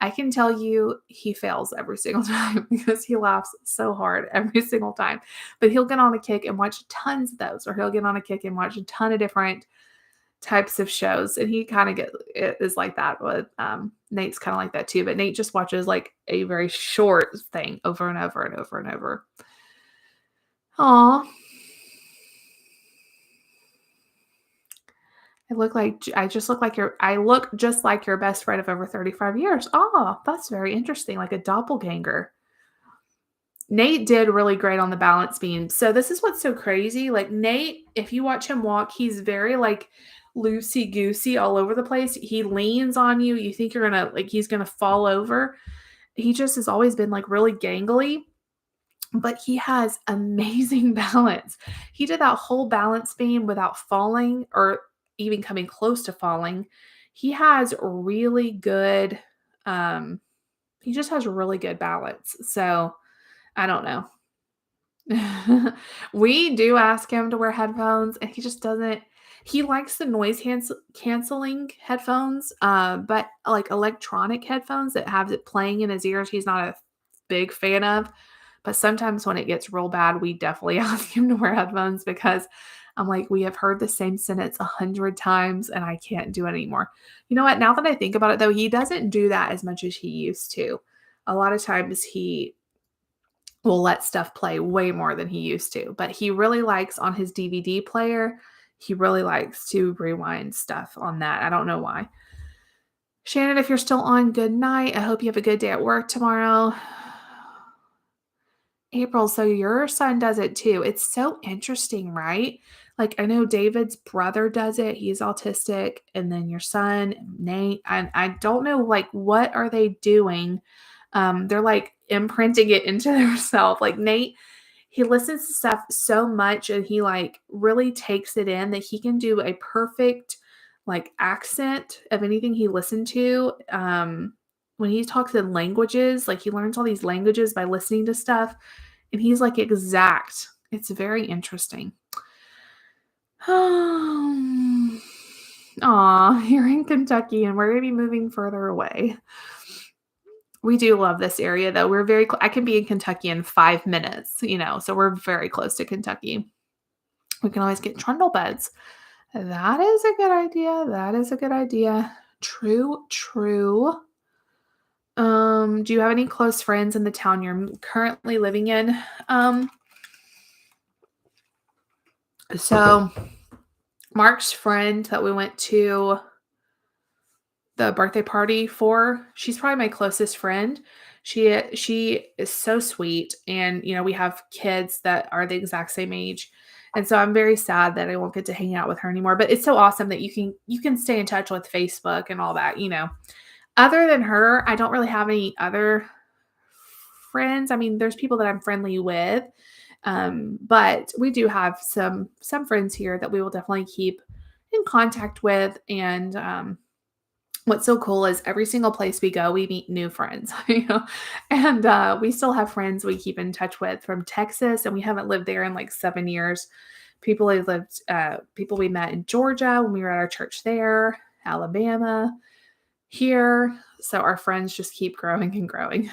I can tell you he fails every single time because he laughs so hard every single time. But he'll get on a kick and watch tons of those, or he'll get on a kick and watch a ton of different types of shows. And he kind of is like that. But Nate's kind of like that too. But Nate just watches like a very short thing over and over and over and over. Aw. I look just like your best friend of over 35 years. Oh, that's very interesting. Like a doppelganger. Nate did really great on the balance beam. So this is what's so crazy. Like Nate, if you watch him walk, he's very like loosey goosey all over the place. He leans on you. You think you're gonna like he's gonna fall over. He just has always been like really gangly, but he has amazing balance. He did that whole balance beam without falling or even coming close to falling. He has really good, he just has really good balance. So I don't know. We do ask him to wear headphones and he just doesn't. He likes the noise canceling headphones, but like electronic headphones that have it playing in his ears, he's not a big fan of. But sometimes when it gets real bad, we definitely ask him to wear headphones because I'm like, we have heard the same sentence 100 times and I can't do it anymore. You know what? Now that I think about it though, he doesn't do that as much as he used to. A lot of times he will let stuff play way more than he used to, but he really likes on his DVD player, he really likes to rewind stuff on that. I don't know why. Shannon, if you're still on, good night. I hope you have a good day at work tomorrow. April, so your son does it too. It's so interesting, right? Like I know David's brother does it. He's autistic, and then your son, Nate, I don't know like what are they doing? They're like imprinting it into themselves. Like Nate, he listens to stuff so much and he like really takes it in that he can do a perfect like accent of anything he listened to. When he talks in languages, like he learns all these languages by listening to stuff and he's like exact. It's very interesting. Aw, you're in Kentucky and we're going to be moving further away. We do love this area though. We're very I can be in Kentucky in 5 minutes, so we're very close to Kentucky. We can always get trundle beds. That is a good idea. That is a good idea. True, true. Do you have any close friends in the town you're currently living in? So Mark's friend that we went to the birthday party for. She's probably my closest friend. She is so sweet, and, we have kids that are the exact same age, and so I'm very sad that I won't get to hang out with her anymore, but it's so awesome that you can stay in touch with Facebook and all that. Other than her, I don't really have any other friends. I mean, there's people that I'm friendly with, but we do have some friends here that we will definitely keep in contact with, and, what's so cool is every single place we go, we meet new friends, and, we still have friends we keep in touch with from Texas, and we haven't lived there in like 7 years. People we met in Georgia when we were at our church there, Alabama, here. So our friends just keep growing and growing.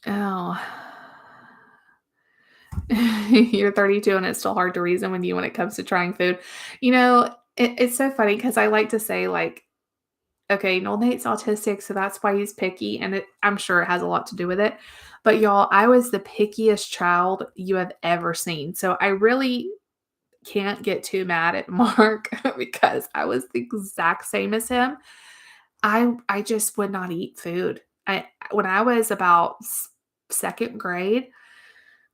Oh, you're 32 and it's still hard to reason with you when it comes to trying food. It's so funny because I like to say, like, okay, Noel Nate's autistic, so that's why he's picky, and I'm sure it has a lot to do with it. But y'all, I was the pickiest child you have ever seen. So I really can't get too mad at Mark because I was the exact same as him. I just would not eat food. When I was about second grade,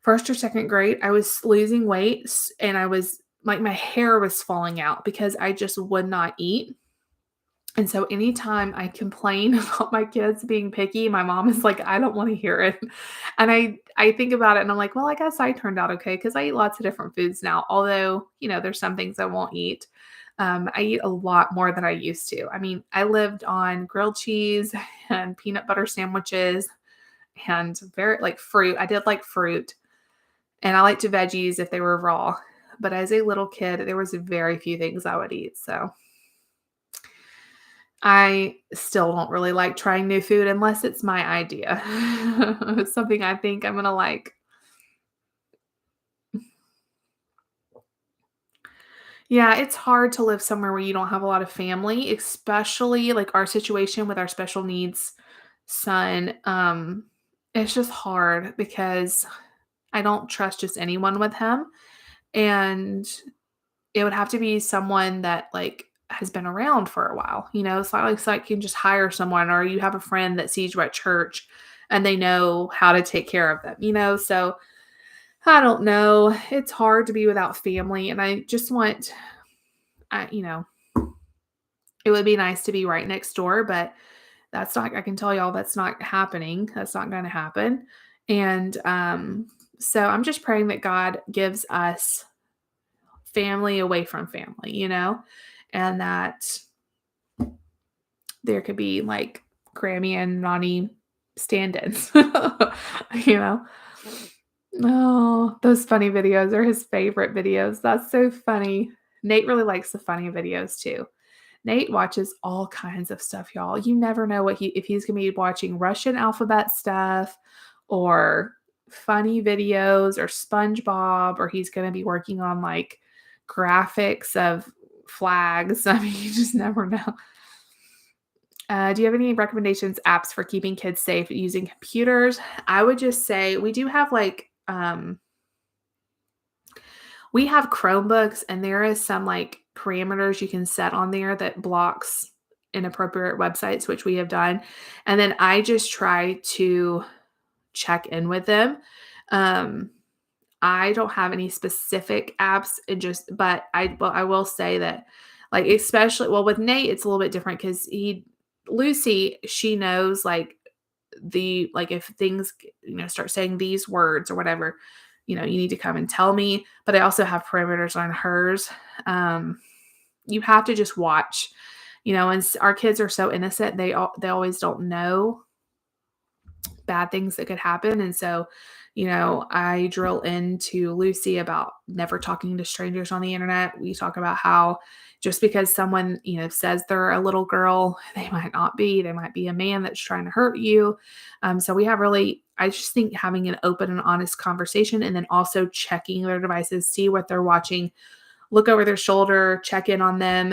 first or second grade, I was losing weight, and I was like, my hair was falling out because I just would not eat. And so anytime I complain about my kids being picky, my mom is like, "I don't wanna hear it." And I think about it and I'm like, "Well, I guess I turned out okay because I eat lots of different foods now." Although, there's some things I won't eat. I eat a lot more than I used to. I mean, I lived on grilled cheese and peanut butter sandwiches and very like fruit. I did like fruit, and I liked veggies if they were raw. But as a little kid, there was very few things I would eat, so I still don't really like trying new food unless it's my idea. It's something I think I'm gonna like. Yeah, it's hard to live somewhere where you don't have a lot of family, especially like our situation with our special needs son. It's just hard because I don't trust just anyone with him. And it would have to be someone that, like, has been around for a while, It's not like you can just hire someone or you have a friend that sees you at church and they know how to take care of them? So, I don't know. It's hard to be without family, and I just want I you know, it would be nice to be right next door, but that's not I can tell y'all that's not happening. That's not gonna happen, and, so I'm just praying that God gives us family away from family, and that there could be, like, Grammy and Nani stand-ins, you know? Oh, those funny videos are his favorite videos. That's so funny. Nate really likes the funny videos too. Nate watches all kinds of stuff, y'all. You never know if he's gonna be watching Russian alphabet stuff or funny videos or SpongeBob, or he's gonna be working on, like, graphics of flags. I mean, you just never know. Do you have any recommendations, apps for keeping kids safe using computers? I would just say we do have like we have Chromebooks, and there is some like parameters you can set on there that blocks inappropriate websites, which we have done. And then I just try to check in with them. Um, I don't have any specific apps. But I will say that, like, especially, well, with Nate, it's a little bit different because Lucy, she knows, like, if things, start saying these words or whatever, you need to come and tell me. But I also have parameters on hers. You have to just watch, and our kids are so innocent. They always don't know bad things that could happen. And so, I drill into Lucy about never talking to strangers on the internet. We talk about how just because someone, says they're a little girl, they might not be. They might be a man that's trying to hurt you. So I just think having an open and honest conversation, and then also checking their devices, see what they're watching, look over their shoulder, check in on them.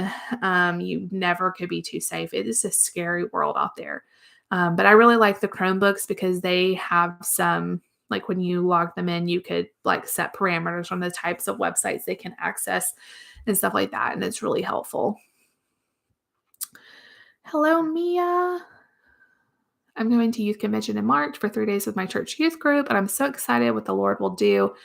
You never could be too safe. It is a scary world out there. But I really like the Chromebooks because they have some, like, when you log them in, you could like set parameters on the types of websites they can access and stuff like that. And it's really helpful. Hello, Mia. I'm going to youth convention in March for 3 days with my church youth group, and I'm so excited what the Lord will do.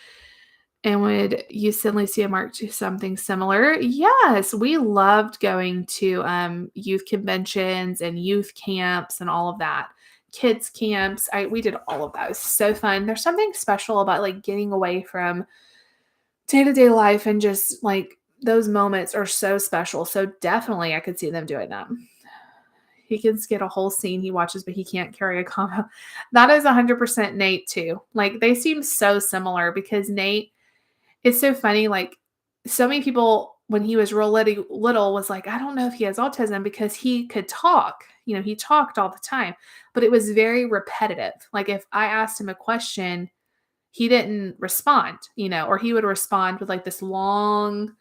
And would you suddenly see a mark to something similar? Yes, we loved going to youth conventions and youth camps and all of that. Kids camps. We did all of that. It was so fun. There's something special about like getting away from day-to-day life and just like those moments are so special. So definitely I could see them doing that. He can get a whole scene he watches, but he can't carry a combo. That is 100% Nate too. Like they seem so similar because Nate, it's so funny. Like so many people when he was real little was like, I don't know if he has autism because he could talk. You know, he talked all the time, but it was very repetitive. Like if I asked him a question, he didn't respond, or he would respond with like this long,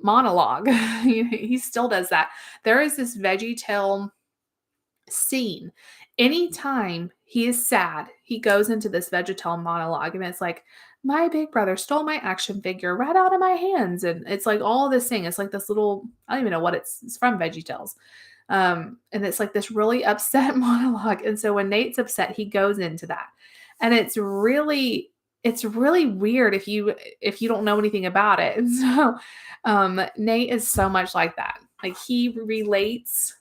monologue. He still does that. There is this VeggieTale scene. Anytime he is sad, he goes into this VeggieTale monologue and it's like, my big brother stole my action figure right out of my hands. And it's like all this thing. It's like this little, I don't even know what it's from VeggieTales. And it's like this really upset monologue. And so when Nate's upset, he goes into that. And it's really weird if you don't know anything about it. And so Nate is so much like that. Like he relates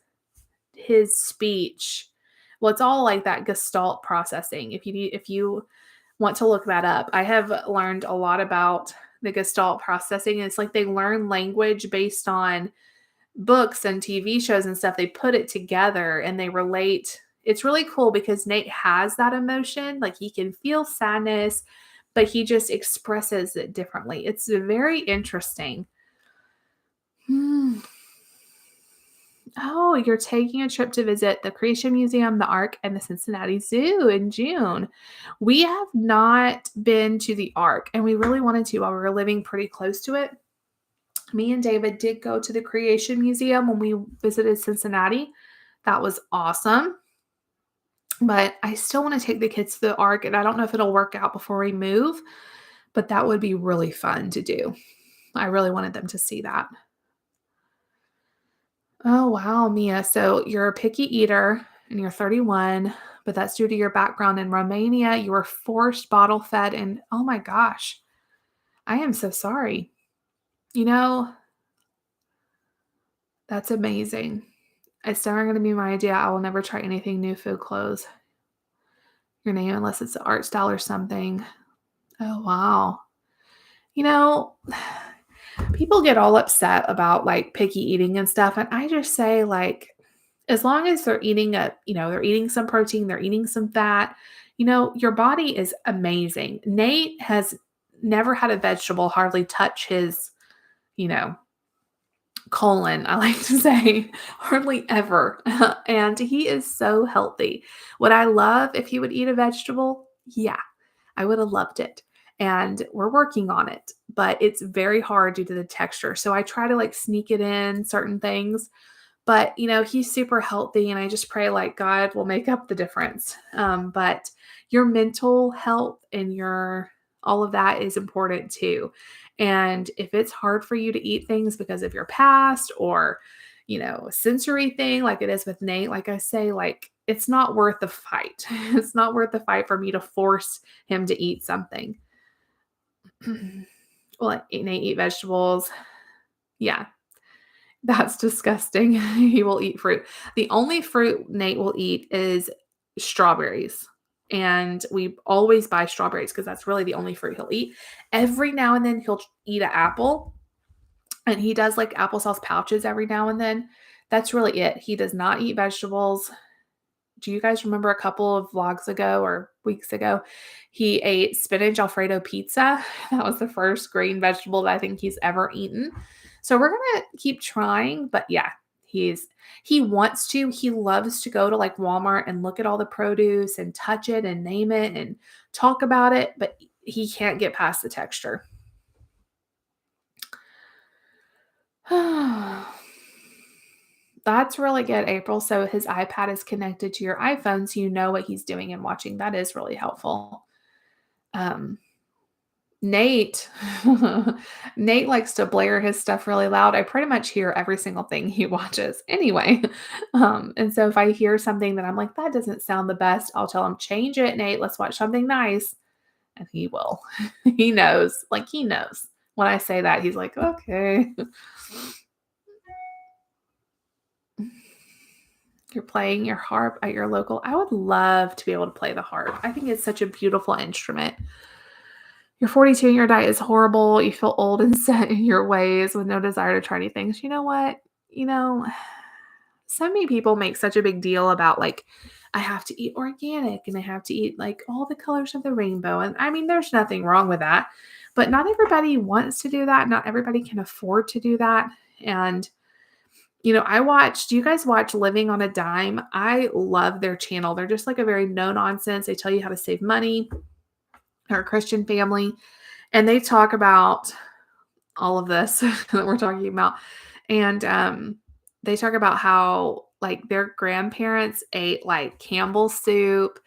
his speech. Well, it's all like that gestalt processing. If you want to look that up, I have learned a lot about the gestalt processing. It's like they learn language based on books and TV shows and stuff. They put it together and they relate. It's really cool because Nate has that emotion. Like he can feel sadness, but he just expresses it differently. It's very interesting. Hmm. Oh, you're taking a trip to visit the Creation Museum, the Ark, and the Cincinnati Zoo in June. We have not been to the Ark, and we really wanted to while we were living pretty close to it. Me and David did go to the Creation Museum when we visited Cincinnati. That was awesome. But I still want to take the kids to the Ark, and I don't know if it'll work out before we move, but that would be really fun to do. I really wanted them to see that. Oh, wow, Mia. So you're a picky eater and you're 31, but that's due to your background in Romania. You were forced bottle fed, and oh my gosh, I am so sorry. You know, that's amazing. It's never going to be my idea. I will never try anything new food clothes. Your name, unless it's an art style or something. Oh, wow. You know, people get all upset about like picky eating and stuff. And I just say, like, as long as they're eating they're eating some protein, they're eating some fat, your body is amazing. Nate has never had a vegetable hardly touch his, you know, colon, I like to say, hardly ever. And he is so healthy. Would I love if he would eat a vegetable? Yeah, I would have loved it. And we're working on it, but it's very hard due to the texture. So I try to like sneak it in certain things, but he's super healthy and I just pray like God will make up the difference. But your mental health and your all of that is important too. And if it's hard for you to eat things because of your past or a sensory thing like it is with Nate, like I say, like it's not worth the fight. It's not worth the fight for me to force him to eat something. Well, Nate eat vegetables. Yeah, that's disgusting. He will eat fruit. The only fruit Nate will eat is strawberries. And we always buy strawberries because that's really the only fruit he'll eat. Every now and then he'll eat an apple. And he does like applesauce pouches every now and then. That's really it. He does not eat vegetables. Do you guys remember a couple of vlogs ago or weeks ago? He ate spinach Alfredo pizza. That was the first green vegetable that I think he's ever eaten. So we're gonna keep trying, but yeah, he wants to. He loves to go to like Walmart and look at all the produce and touch it and name it and talk about it, but he can't get past the texture. That's really good, April. So his iPad is connected to your iPhone, so you know what he's doing and watching. That is really helpful. Um, Nate Nate likes to blare his stuff really loud. I pretty much hear every single thing he watches anyway. And so if I hear something that I'm like, "That doesn't sound the best," I'll tell him, "Change it, Nate. Let's watch something nice." And he will. He knows, like, he knows. When I say that, he's like, "Okay." You're playing your harp at your local. I would love to be able to play the harp. I think it's such a beautiful instrument. You're 42 and your diet is horrible. You feel old and set in your ways with no desire to try new things. You know what? You know, so many people make such a big deal about like, I have to eat organic and I have to eat like all the colors of the rainbow. And I mean, there's nothing wrong with that, but not everybody wants to do that. Not everybody can afford to do that. And, do you guys watch Living on a Dime? I love their channel. They're just like a very no nonsense. They tell you how to save money. They're a Christian family. And they talk about all of this that we're talking about. And they talk about how like their grandparents ate like Campbell's soup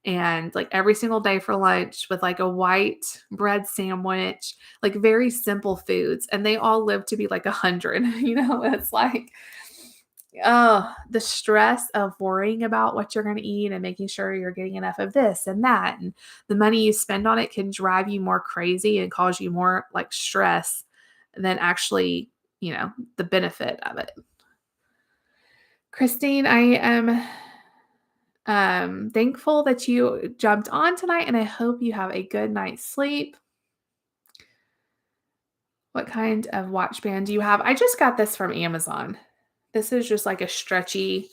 and like every single day for lunch with like a white bread sandwich, like very simple foods. And they all lived to be like 100. It's like, oh, the stress of worrying about what you're going to eat and making sure you're getting enough of this and that. And the money you spend on it can drive you more crazy and cause you more like stress than actually, the benefit of it. Christine, I am thankful that you jumped on tonight and I hope you have a good night's sleep. What kind of watch band do you have? I just got this from Amazon. This is just like a stretchy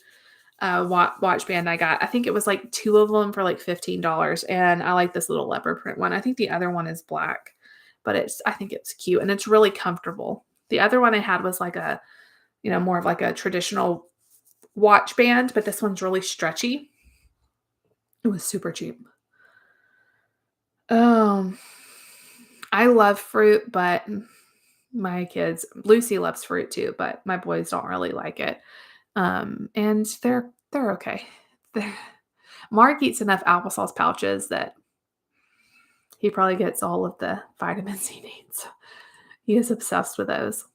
watch band I got. I think it was like two of them for like $15. And I like this little leopard print one. I think the other one is black, but I think it's cute and it's really comfortable. The other one I had was like more of like a traditional watch band, but this one's really stretchy. It was super cheap. Um, I love fruit, but Lucy loves fruit too, but my boys don't really like it. And they're okay. They're, Mark eats enough applesauce pouches that he probably gets all of the vitamins he needs. He is obsessed with those.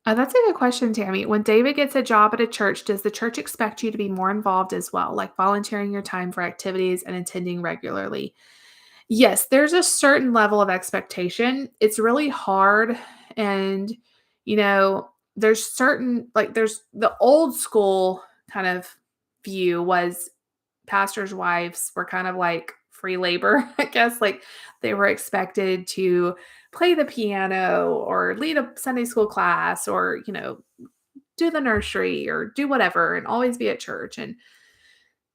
That's a good question, Tammy. When David gets a job at a church, does the church expect you to be more involved as well, like volunteering your time for activities and attending regularly? Yes, there's a certain level of expectation. It's really hard. And, you know, there's the old school kind of view was pastors' wives were kind of like free labor, I guess. Like they were expected to play the piano or lead a Sunday school class or, do the nursery or do whatever and always be at church. And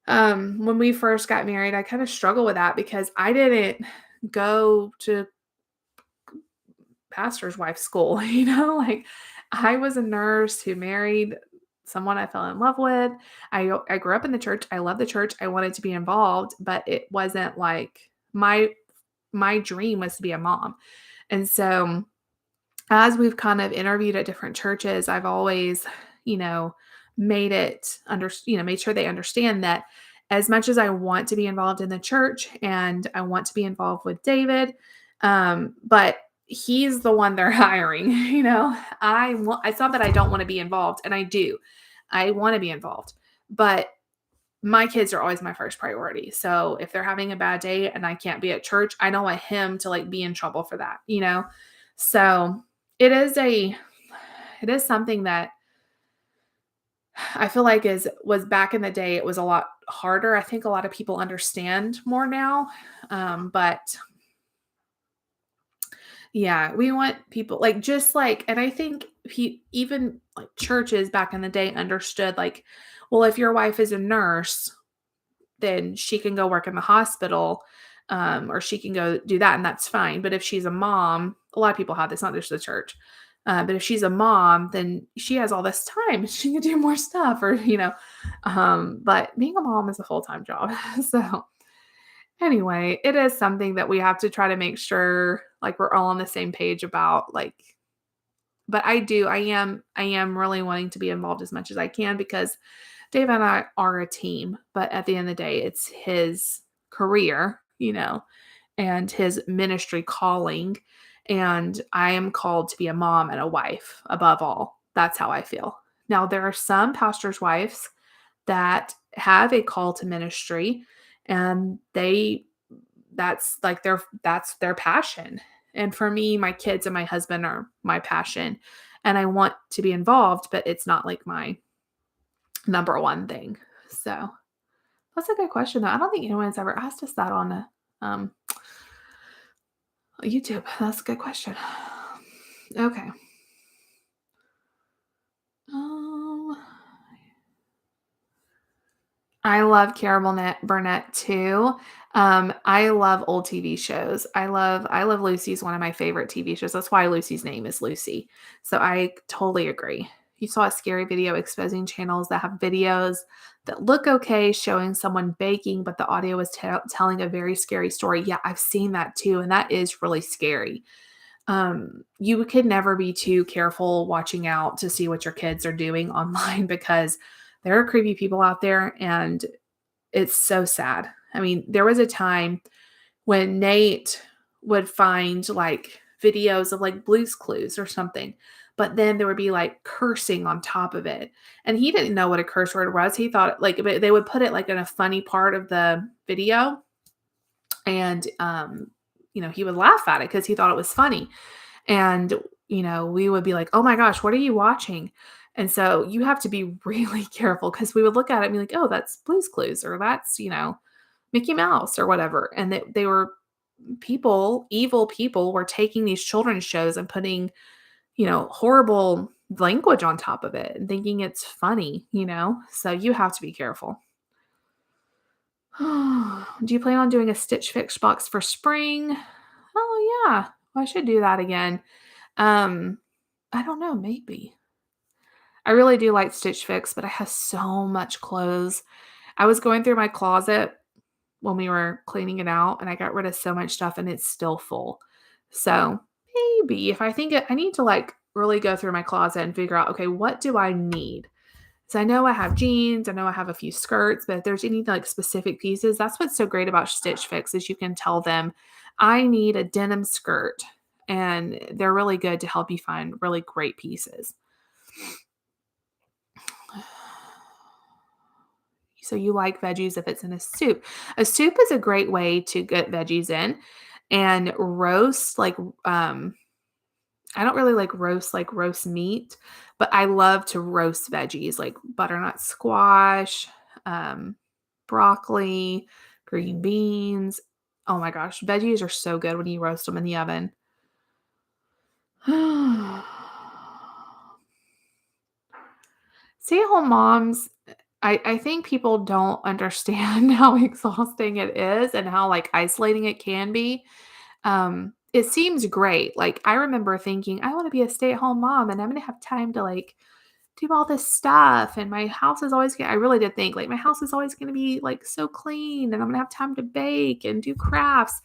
when we first got married, I kind of struggled with that because I didn't go to pastor's wife school, like I was a nurse who married someone I fell in love with. I grew up in the church. I love the church. I wanted to be involved, but it wasn't like my dream was to be a mom. And so as we've kind of interviewed at different churches, I've always, made made sure they understand that as much as I want to be involved in the church and I want to be involved with David, but he's the one they're hiring, it's not that I don't want to be involved, and I do. I want to be involved, but my kids are always my first priority. So if they're having a bad day and I can't be at church, I don't want him to like be in trouble for that. So it is something that I feel like was back in the day, it was a lot harder. I think a lot of people understand more now. But yeah, we want people like just like, and I think even like churches back in the day understood like, well, if your wife is a nurse, then she can go work in the hospital, or she can go do that, and that's fine. But if she's a mom, a lot of people have this, not just the church. But if she's a mom, then she has all this time. She can do more stuff, or But being a mom is a full time job. So anyway, it is something that we have to try to make sure like we're all on the same page about like. But I am really wanting to be involved as much as I can because Dave and I are a team, but at the end of the day, it's his career, and his ministry calling. And I am called to be a mom and a wife above all. That's how I feel. Now, there are some pastors' wives that have a call to ministry, and that's their passion. And for me, my kids and my husband are my passion, and I want to be involved, but it's not like my number one thing. So that's a good question, though. I don't think anyone's ever asked us that on um, YouTube. That's a good question. Okay. Um, I love Carol Burnett too. I love old TV shows. I love Lucy's one of my favorite TV shows. That's why Lucy's name is Lucy. So I totally agree. You saw a scary video exposing channels that have videos that look okay, showing someone baking, but the audio is telling a very scary story. Yeah, I've seen that too, and that is really scary. You could never be too careful watching out to see what your kids are doing online because there are creepy people out there, and it's so sad. I mean, there was a time when Nate would find like videos of like Blue's Clues or something, but then there would be like cursing on top of it. And he didn't know what a curse word was. He thought like but they would put it like in a funny part of the video, and he would laugh at it because he thought it was funny. And, we would be like, "Oh my gosh, what are you watching?" And so you have to be really careful because we would look at it and be like, "Oh, that's Blue's Clues," or that's, Mickey Mouse or whatever. And they were people, evil people were taking these children's shows and putting, horrible language on top of it and thinking it's funny. So you have to be careful. Do you plan on doing a Stitch Fix box for spring? Oh, yeah. Well, I should do that again. Um, I don't know, maybe. I really do like Stitch Fix, but I have so much clothes. I was going through my closet when we were cleaning it out, and I got rid of so much stuff, and it's still full. So maybe if I think I need to like really go through my closet and figure out, okay, what do I need? So I know I have jeans, I know I have a few skirts, but if there's any like specific pieces, that's what's so great about Stitch Fix is you can tell them, I need a denim skirt. And they're really good to help you find really great pieces. So you like veggies if it's in a soup. A soup is a great way to get veggies in, and roast I don't really like roast meat, but I love to roast veggies like butternut squash, um, broccoli, green beans. Oh my gosh, veggies are so good when you roast them in the oven. Stay-at-home moms, I think people don't understand how exhausting it is and how, like, isolating it can be. It seems great. Like, I remember thinking, "I wanna be a stay-at-home mom, and I'm gonna have time to, like, do all this stuff, and my house is always I really did think, like, "My house is always gonna be, like, so clean, and I'm gonna have time to bake and do crafts."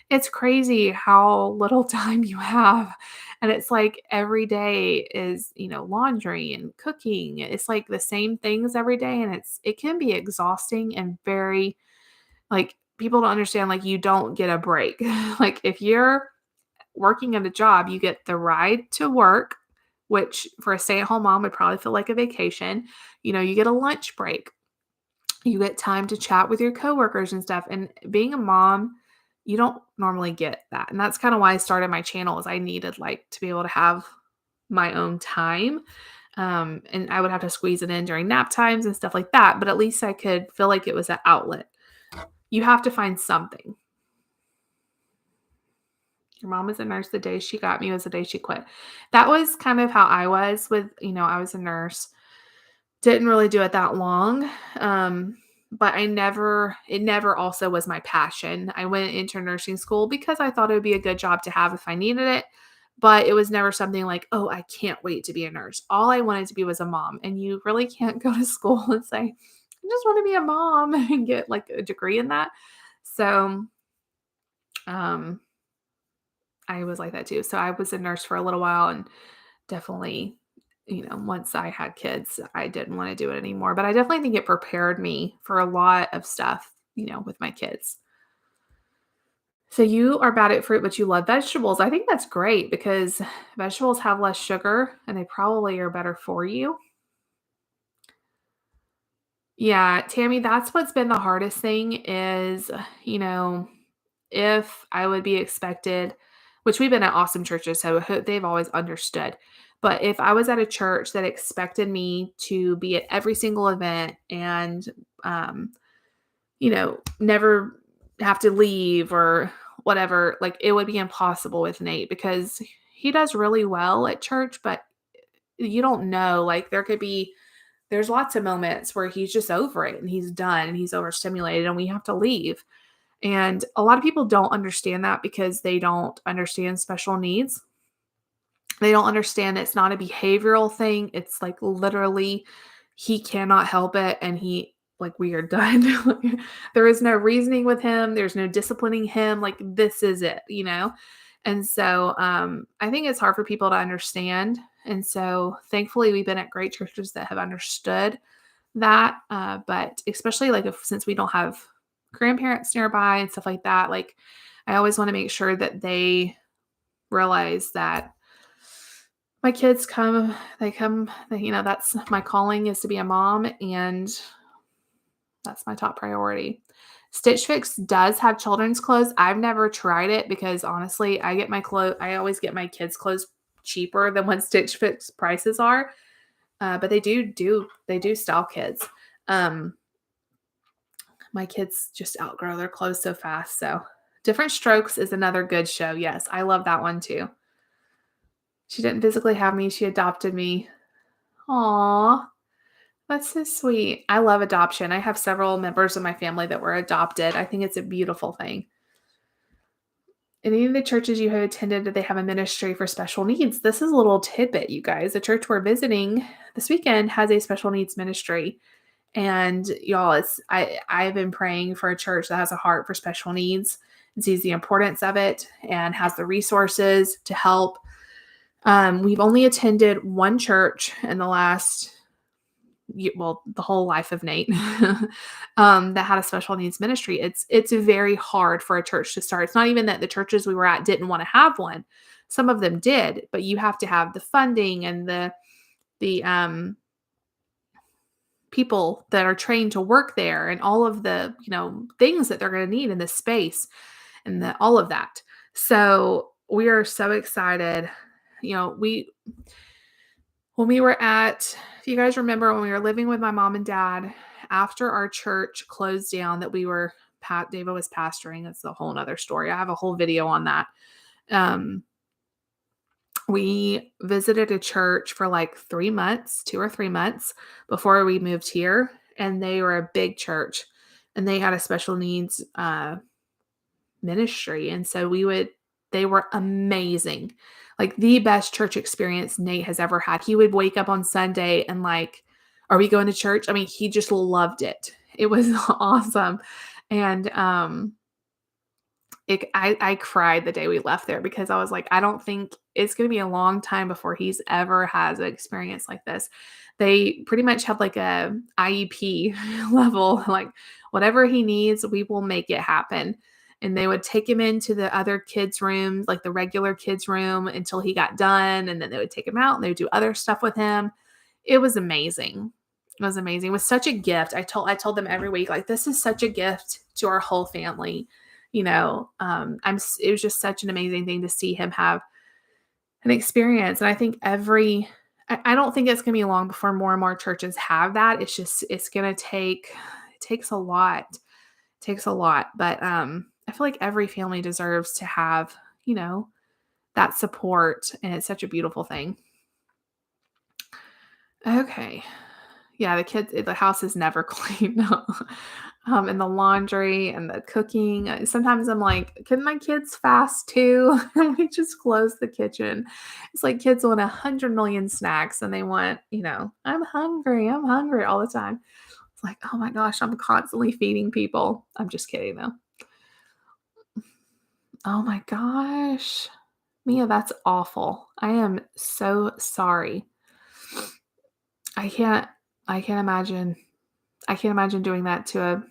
It's crazy how little time you have, and it's like every day is, laundry and cooking. It's like the same things every day, and it can be exhausting and very like, people don't understand, like, you don't get a break. Like, if you're working at a job, you get the ride to work, which for a stay-at-home mom would probably feel like a vacation. You get a lunch break. You get time to chat with your coworkers and stuff, and being a mom, you don't normally get that, and that's kinda why I started my channel is I needed, like, to be able to have my own time, and I would have to squeeze it in during nap times and stuff like that, but at least I could feel like it was an outlet. You have to find something. Your mom was a nurse, the day she got me was the day she quit. That was kind of how I was with I was a nurse. Didn't really do it that long, but it never also was my passion. I went into nursing school because I thought it would be a good job to have if I needed it, but it was never something like, "Oh, I can't wait to be a nurse." All I wanted to be was a mom, and you really can't go to school and say, "I just wanna be a mom," and get, like, a degree in that. So, um, I was like that too. So I was a nurse for a little while, and definitely, once I had kids, I didn't want to do it anymore. But I definitely think it prepared me for a lot of stuff, with my kids. So you are bad at fruit, but you love vegetables. I think that's great because vegetables have less sugar and they probably are better for you. Yeah, Tammy, that's what's been the hardest thing is, you know, if I would be expected, which we've been at awesome churches, so they've always understood. But if I was at a church that expected me to be at every single event and, um, never have to leave or whatever, like it would be impossible with Nate because he does really well at church, but you don't know. Like there's lots of moments where he's just over it and he's done and he's overstimulated and we have to leave. And a lot of people don't understand that because they don't understand special needs. They don't understand it's not a behavioral thing. It's like literally he cannot help it and he like we are done. There is no reasoning with him. There's no disciplining him. Like this is it. And so I think it's hard for people to understand. And so thankfully we've been at great churches that have understood that. But especially like if since we don't have grandparents nearby and stuff like that, like I always want to make sure that they realize that my kids that's my calling is to be a mom and that's my top priority. Stitch Fix does have children's clothes. I've never tried it because honestly, I always get my kids' clothes cheaper than what Stitch Fix prices are. But they do style kids. Um, my kids just outgrow their clothes so fast. So Different Strokes is another good show. Yes, I love that one too. She didn't physically have me, she adopted me. Aw, that's so sweet. I love adoption. I have several members of my family that were adopted. I think it's a beautiful thing. In any of the churches you have attended, do they have a ministry for special needs? This is a little tidbit, you guys. The church we're visiting this weekend has a special needs ministry. And y'all, I've been praying for a church that has a heart for special needs and sees the importance of it and has the resources to help. We've only attended one church in the the whole life of Nate, that had a special needs ministry. It's very hard for a church to start. It's not even that the churches we were at didn't want to have one. Some of them did, but you have to have the funding and the people that are trained to work there and all of the, things that they're going to need in this space and all of that. So we are so excited. We when we were if you guys remember when we were living with my mom and dad, after our church closed down that David was pastoring, that's a whole nother story. I have a whole video on that. Um, we visited a church for like 3 months, 2 or 3 months before we moved here. And they were a big church and they had a special needs ministry. And so they were amazing. Like the best church experience Nate has ever had. He would wake up on Sunday and like, are we going to church? I mean, he just loved it. It was awesome. And I cried the day we left there because I was like, I don't think it's going to be a long time before he's ever has an experience like this. They pretty much have like a IEP level, like whatever he needs, we will make it happen. And they would take him into the other kids' rooms, like the regular kids' room until he got done. And then they would take him out and they would do other stuff with him. It was amazing. It was amazing. It was such a gift. I told them every week, like, this is such a gift to our whole family. It was just such an amazing thing to see him have an experience. And I think I don't think it's going to be long before more and more churches have that. It's going to it takes a lot. It takes a lot. But I feel like every family deserves to have, that support. And it's such a beautiful thing. Okay. Yeah, the house is never clean. And the laundry and the cooking. Sometimes I'm like, can my kids fast too? And we just close the kitchen. It's like kids want 100 million snacks and they want, I'm hungry all the time. It's like, oh my gosh, I'm constantly feeding people. I'm just kidding though. Oh my gosh. Mia, that's awful. I am so sorry. I can't I can't imagine. I can't imagine doing that to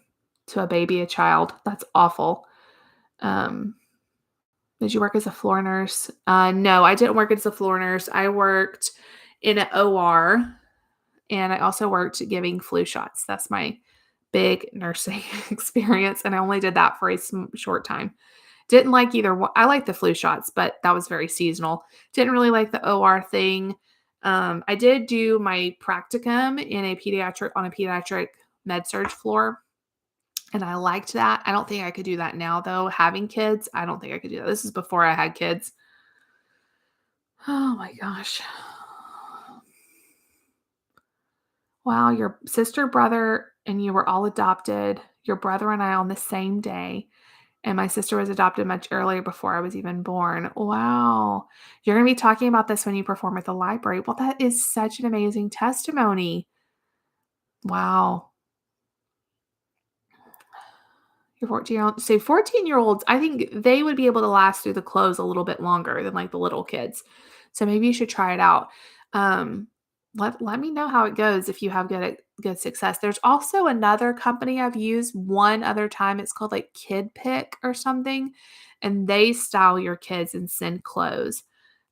a baby, a child. That's awful. Um, Did you work as a floor nurse? No, I didn't work as a floor nurse. I worked in an OR, and I also worked giving flu shots. That's my big nursing experience, and I only did that for a short time. Didn't like either one. I liked the flu shots, but that was very seasonal. Didn't really like the OR thing. I did do my practicum in a pediatric med surg floor, and I liked that. I don't think I could do that now, though. Having kids, I don't think I could do that. This is before I had kids. Oh my gosh. Wow, your sister, brother, and you were all adopted. Your brother and I on the same day. And my sister was adopted much earlier before I was even born. Wow. You're going to be talking about this when you perform at the library. Well, that is such an amazing testimony. Wow. Your 14-year-old. So 14-year-olds, I think they would be able to last through the clothes a little bit longer than like the little kids. So maybe you should try it out. Um, let me know how it goes if you have good success. There's also another company I've used one other time. It's called like Kid Pick or something, and they style your kids and send clothes.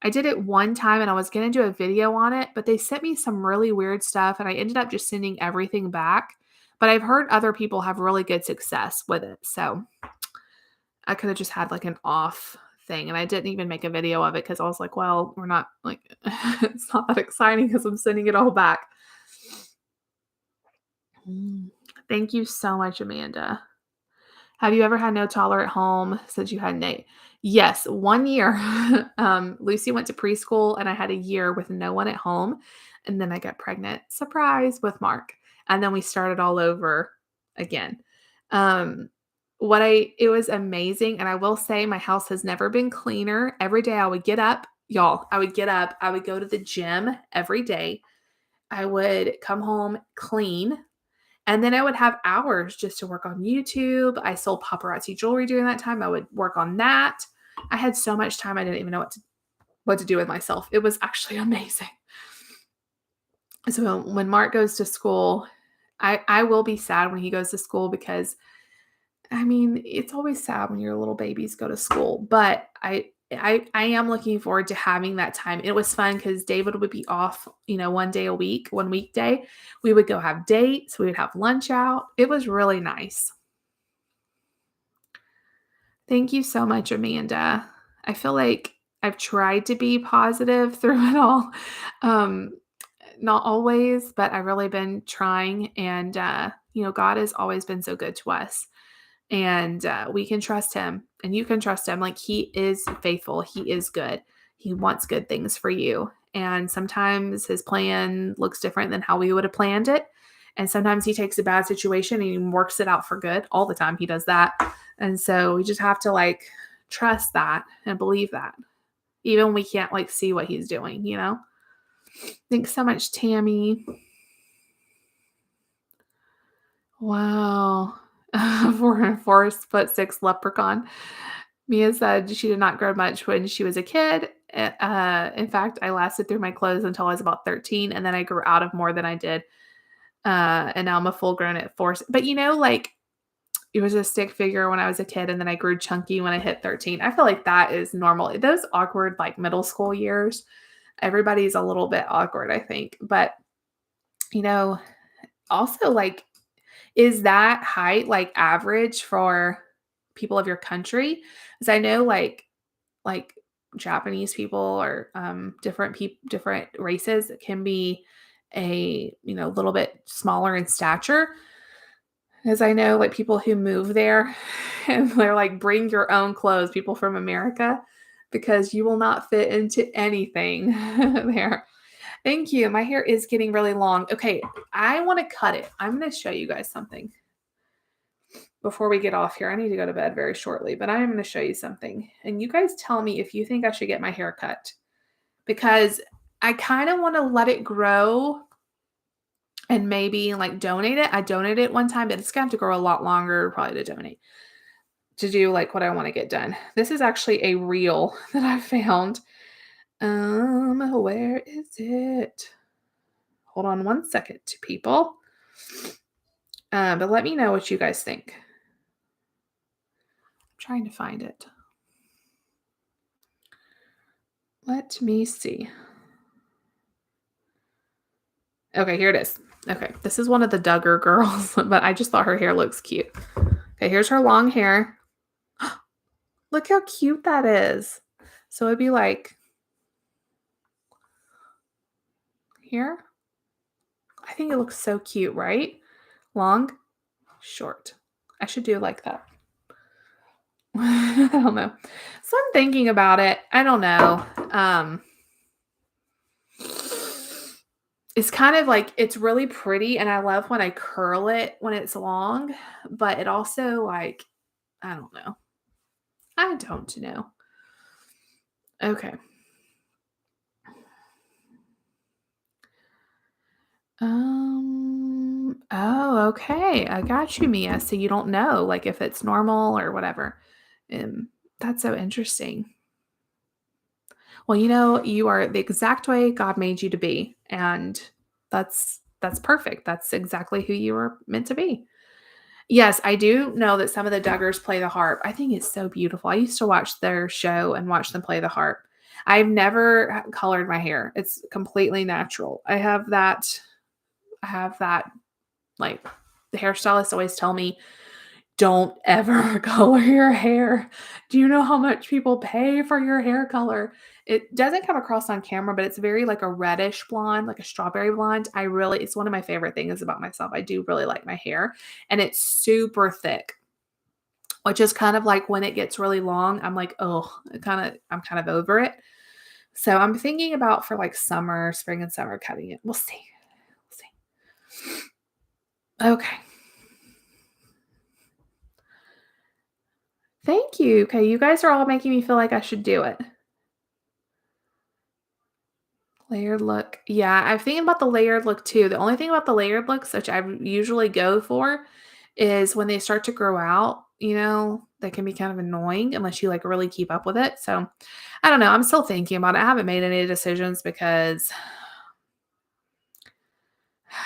I did it one time and I was going to do a video on it, but they sent me some really weird stuff and I ended up just sending everything back. But I've heard other people have really good success with it. So I could have just had like an off thing. And I didn't even make a video of it because I was like, well, we're not like, it's not that exciting because I'm sending it all back. Thank you so much, Amanda. Have you ever had no toddler at home since you had Nate? Yes, 1 year. Lucy went to preschool and I had a year with no one at home. And then I got pregnant, surprise, with Mark. And then we started all over again. Um, it was amazing. And I will say my house has never been cleaner. Every day I would get up, y'all, I would get up, I would go to the gym every day. I would come home clean, and then I would have hours just to work on YouTube. I sold paparazzi jewelry during that time. I would work on that. I had so much time I didn't even know what to do with myself. It was actually amazing. So when Mark goes to school, I will be sad when he goes to school because I mean, it's always sad when your little babies go to school, but I am looking forward to having that time. It was fun because David would be off, one day a week, one weekday. We would go have dates. We would have lunch out. It was really nice. Thank you so much, Amanda. I feel like I've tried to be positive through it all. Um, Not always, but I've really been trying. And, God has always been so good to us. And we can trust him, and you can trust him. Like, he is faithful. He is good. He wants good things for you. And sometimes his plan looks different than how we would have planned it. And sometimes he takes a bad situation and he works it out for good. All the time he does that. And so we just have to like trust that and believe that. Even when we can't like see what he's doing. Thanks so much, Tammy. Wow. For a 4'6" leprechaun. Mia said she did not grow much when she was a kid. In fact, I lasted through my clothes until I was about 13, and then I grew out of more than I did. And now I'm a full grown at 4. But like it was a stick figure when I was a kid, and then I grew chunky when I hit 13. I feel like that is normal. Those awkward like middle school years, everybody's a little bit awkward, I think. But also like, is that height like average for people of your country? Because I know like Japanese people or different races can be a little bit smaller in stature. As I know, like people who move there and they're like, bring your own clothes, people from America, because you will not fit into anything there. Thank you. My hair is getting really long. Okay, I want to cut it. I'm going to show you guys something before we get off here. I need to go to bed very shortly, but I am going to show you something. And you guys tell me if you think I should get my hair cut, because I kind of want to let it grow and maybe like donate it. I donated it one time, but it's going to have to grow a lot longer probably to donate to do like what I want to get done. This is actually a reel that I found. Where is it? Hold on one second, people. But let me know what you guys think. I'm trying to find it. Let me see. Okay, here it is. Okay, this is one of the Duggar girls, but I just thought her hair looks cute. Okay, here's her long hair. Look how cute that is. So it'd be like here. I think it looks so cute, right? Long, short. I should do like that. I don't know. So I'm thinking about it. I don't know. It's kind of like it's really pretty and I love when I curl it when it's long, but it also like I don't know. I don't know. Okay. Oh, okay. I got you, Mia. So you don't know like if it's normal or whatever. Um, that's so interesting. Well, you are the exact way God made you to be, and that's perfect. That's exactly who you were meant to be. Yes, I do know that some of the Duggars play the harp. I think it's so beautiful. I used to watch their show and watch them play the harp. I've never colored my hair. It's completely natural. I have that like the hairstylists always tell me don't ever color your hair. Do you know how much people pay for your hair color? It doesn't come across on camera, but it's very like a reddish blonde, like a strawberry blonde. It's one of my favorite things about myself. I do really like my hair and it's super thick, which is kind of like when it gets really long, I'm like, oh, I'm kind of over it. So I'm thinking about for like summer, spring and summer cutting it. We'll see. We'll see. Okay. Thank you. Okay, you guys are all making me feel like I should do it. Layered look. Yeah, I'm thinking about the layered look too. The only thing about the layered looks, which I usually go for, is when they start to grow out, they can be kind of annoying unless you like really keep up with it. So I don't know. I'm still thinking about it. I haven't made any decisions because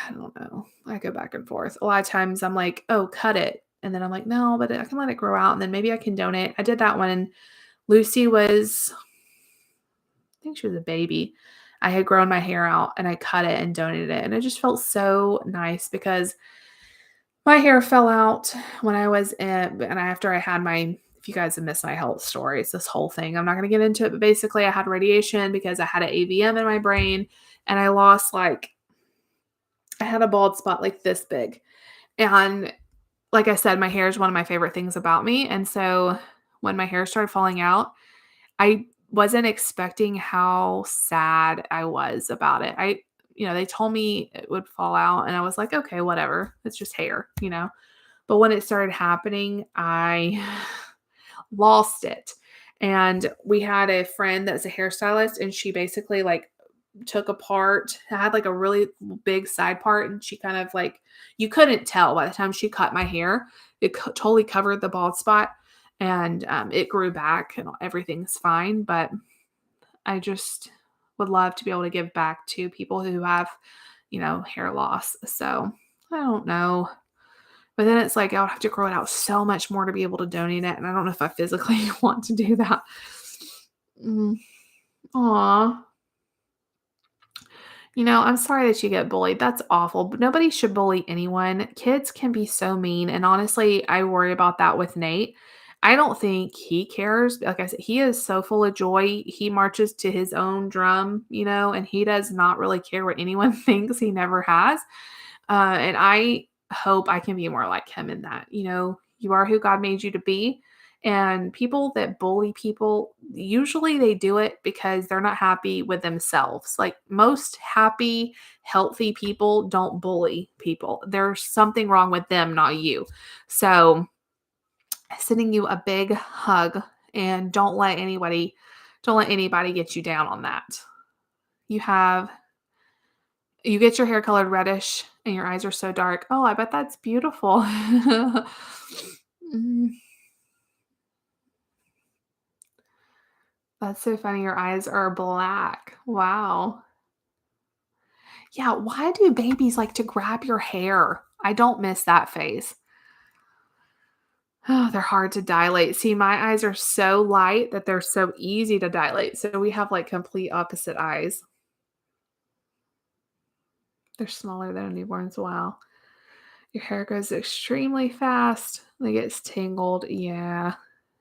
I don't know. I go back and forth. A lot of times I'm like, oh, cut it. And then I'm like, no, but I can let it grow out and then maybe I can donate. I did that when Lucy was I think she was a baby. I had grown my hair out and I cut it and donated it. And it just felt so nice because my hair fell out when I was in, and after I had if you guys have missed my health story, it's this whole thing. I'm not going to get into it, but basically I had radiation because I had an AVM in my brain and I lost I had a bald spot like this big. And like I said, my hair is one of my favorite things about me. And so when my hair started falling out, I wasn't expecting how sad I was about it. They told me it would fall out and I was like, okay, whatever. It's just hair. But when it started happening, I lost it. And we had a friend that's a hairstylist and she basically like took apart, had like a really big side part and she kind of like, you couldn't tell by the time she cut my hair, it totally covered the bald spot and it grew back and everything's fine. But I just would love to be able to give back to people who have, hair loss. So I don't know. But then it's like I would have to grow it out so much more to be able to donate it. And I don't know if I physically want to do that. Mm. Aw. I'm sorry that you get bullied. That's awful. But nobody should bully anyone. Kids can be so mean. And honestly, I worry about that with Nate. I don't think he cares. Like I said, he is so full of joy. He marches to his own drum, and he does not really care what anyone thinks. He never has. And I hope I can be more like him in that. You are who God made you to be. And people that bully people, usually they do it because they're not happy with themselves. Like most happy, healthy people don't bully people. There's something wrong with them, not you. So, sending you a big hug and don't let anybody get you down on that. You have you get your hair colored reddish and your eyes are so dark. Oh, I bet that's beautiful. Mm, that's so funny. Your eyes are black. Wow. Yeah, why do babies like to grab your hair? I don't miss that phase. Oh, they're hard to dilate. See, my eyes are so light that they're so easy to dilate. So we have like complete opposite eyes. They're smaller than a newborn's. Wow. Your hair grows extremely fast. It gets tangled. Yeah.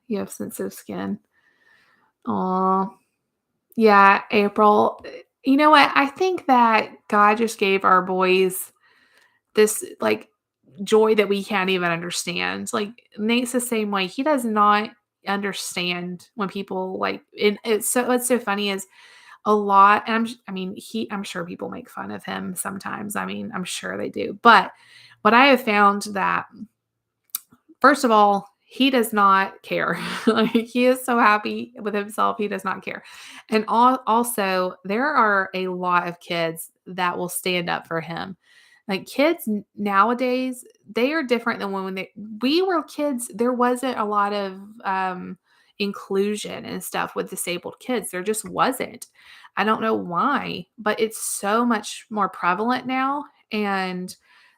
You have sensitive skin. Oh, yeah, April. You know what? I think that God just gave our boys this like joy that we can't even understand. Like Nate's the same way. He does not understand when people like it's so what's so funny is a lot and I'm sure people make fun of him sometimes. I mean, I'm sure they do. But what I have found that first of all, he does not care. Like he is so happy with himself, he does not care. And also, there are a lot of kids that will stand up for him. Like kids nowadays, they are different than we were kids. There wasn't a lot of inclusion and stuff with disabled kids. There just wasn't. I don't know why, but it's so much more prevalent now, and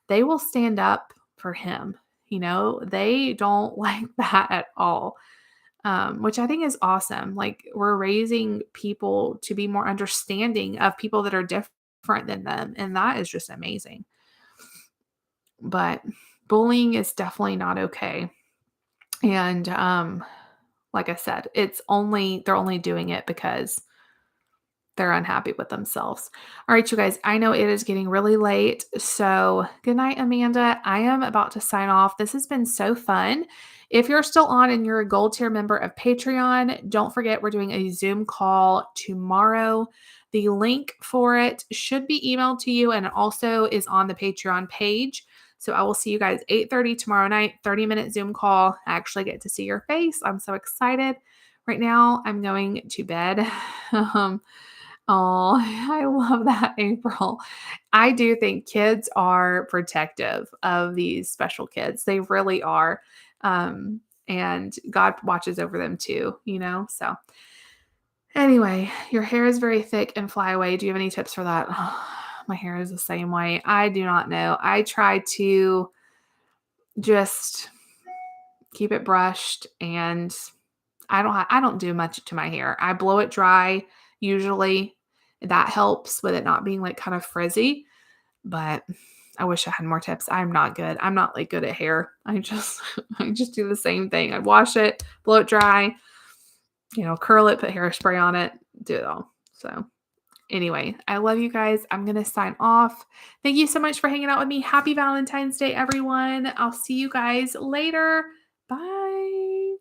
they will stand up for him. They don't like that at all, which I think is awesome. Like, we're raising people to be more understanding of people that are different than them. And that is just amazing. But bullying is definitely not okay. And like I said, they're only doing it because they're unhappy with themselves. All right, you guys, I know it is getting really late. So, good night, Amanda. I am about to sign off. This has been so fun. If you're still on and you're a gold tier member of Patreon, don't forget we're doing a Zoom call tomorrow. The link for it should be emailed to you and it also is on the Patreon page. So I will see you guys 8:30 tomorrow night, 30-minute Zoom call. I actually get to see your face. I'm so excited. Right now, I'm going to bed. Oh, I love that, April. I do think kids are protective of these special kids. They really are. And God watches over them too. So, anyway, your hair is very thick and fly away. Do you have any tips for that? My hair is the same way. I do not know. I try to just keep it brushed and I don't do much to my hair. I blow it dry usually. That helps with it not being like kind of frizzy, but I wish I had more tips. I'm not good. I'm not like good at hair. I just I just do the same thing. I wash it, blow it dry, curl it, put hairspray on it, do it all. So, anyway, I love you guys. I'm going to sign off. Thank you so much for hanging out with me. Happy Valentine's Day, everyone. I'll see you guys later. Bye.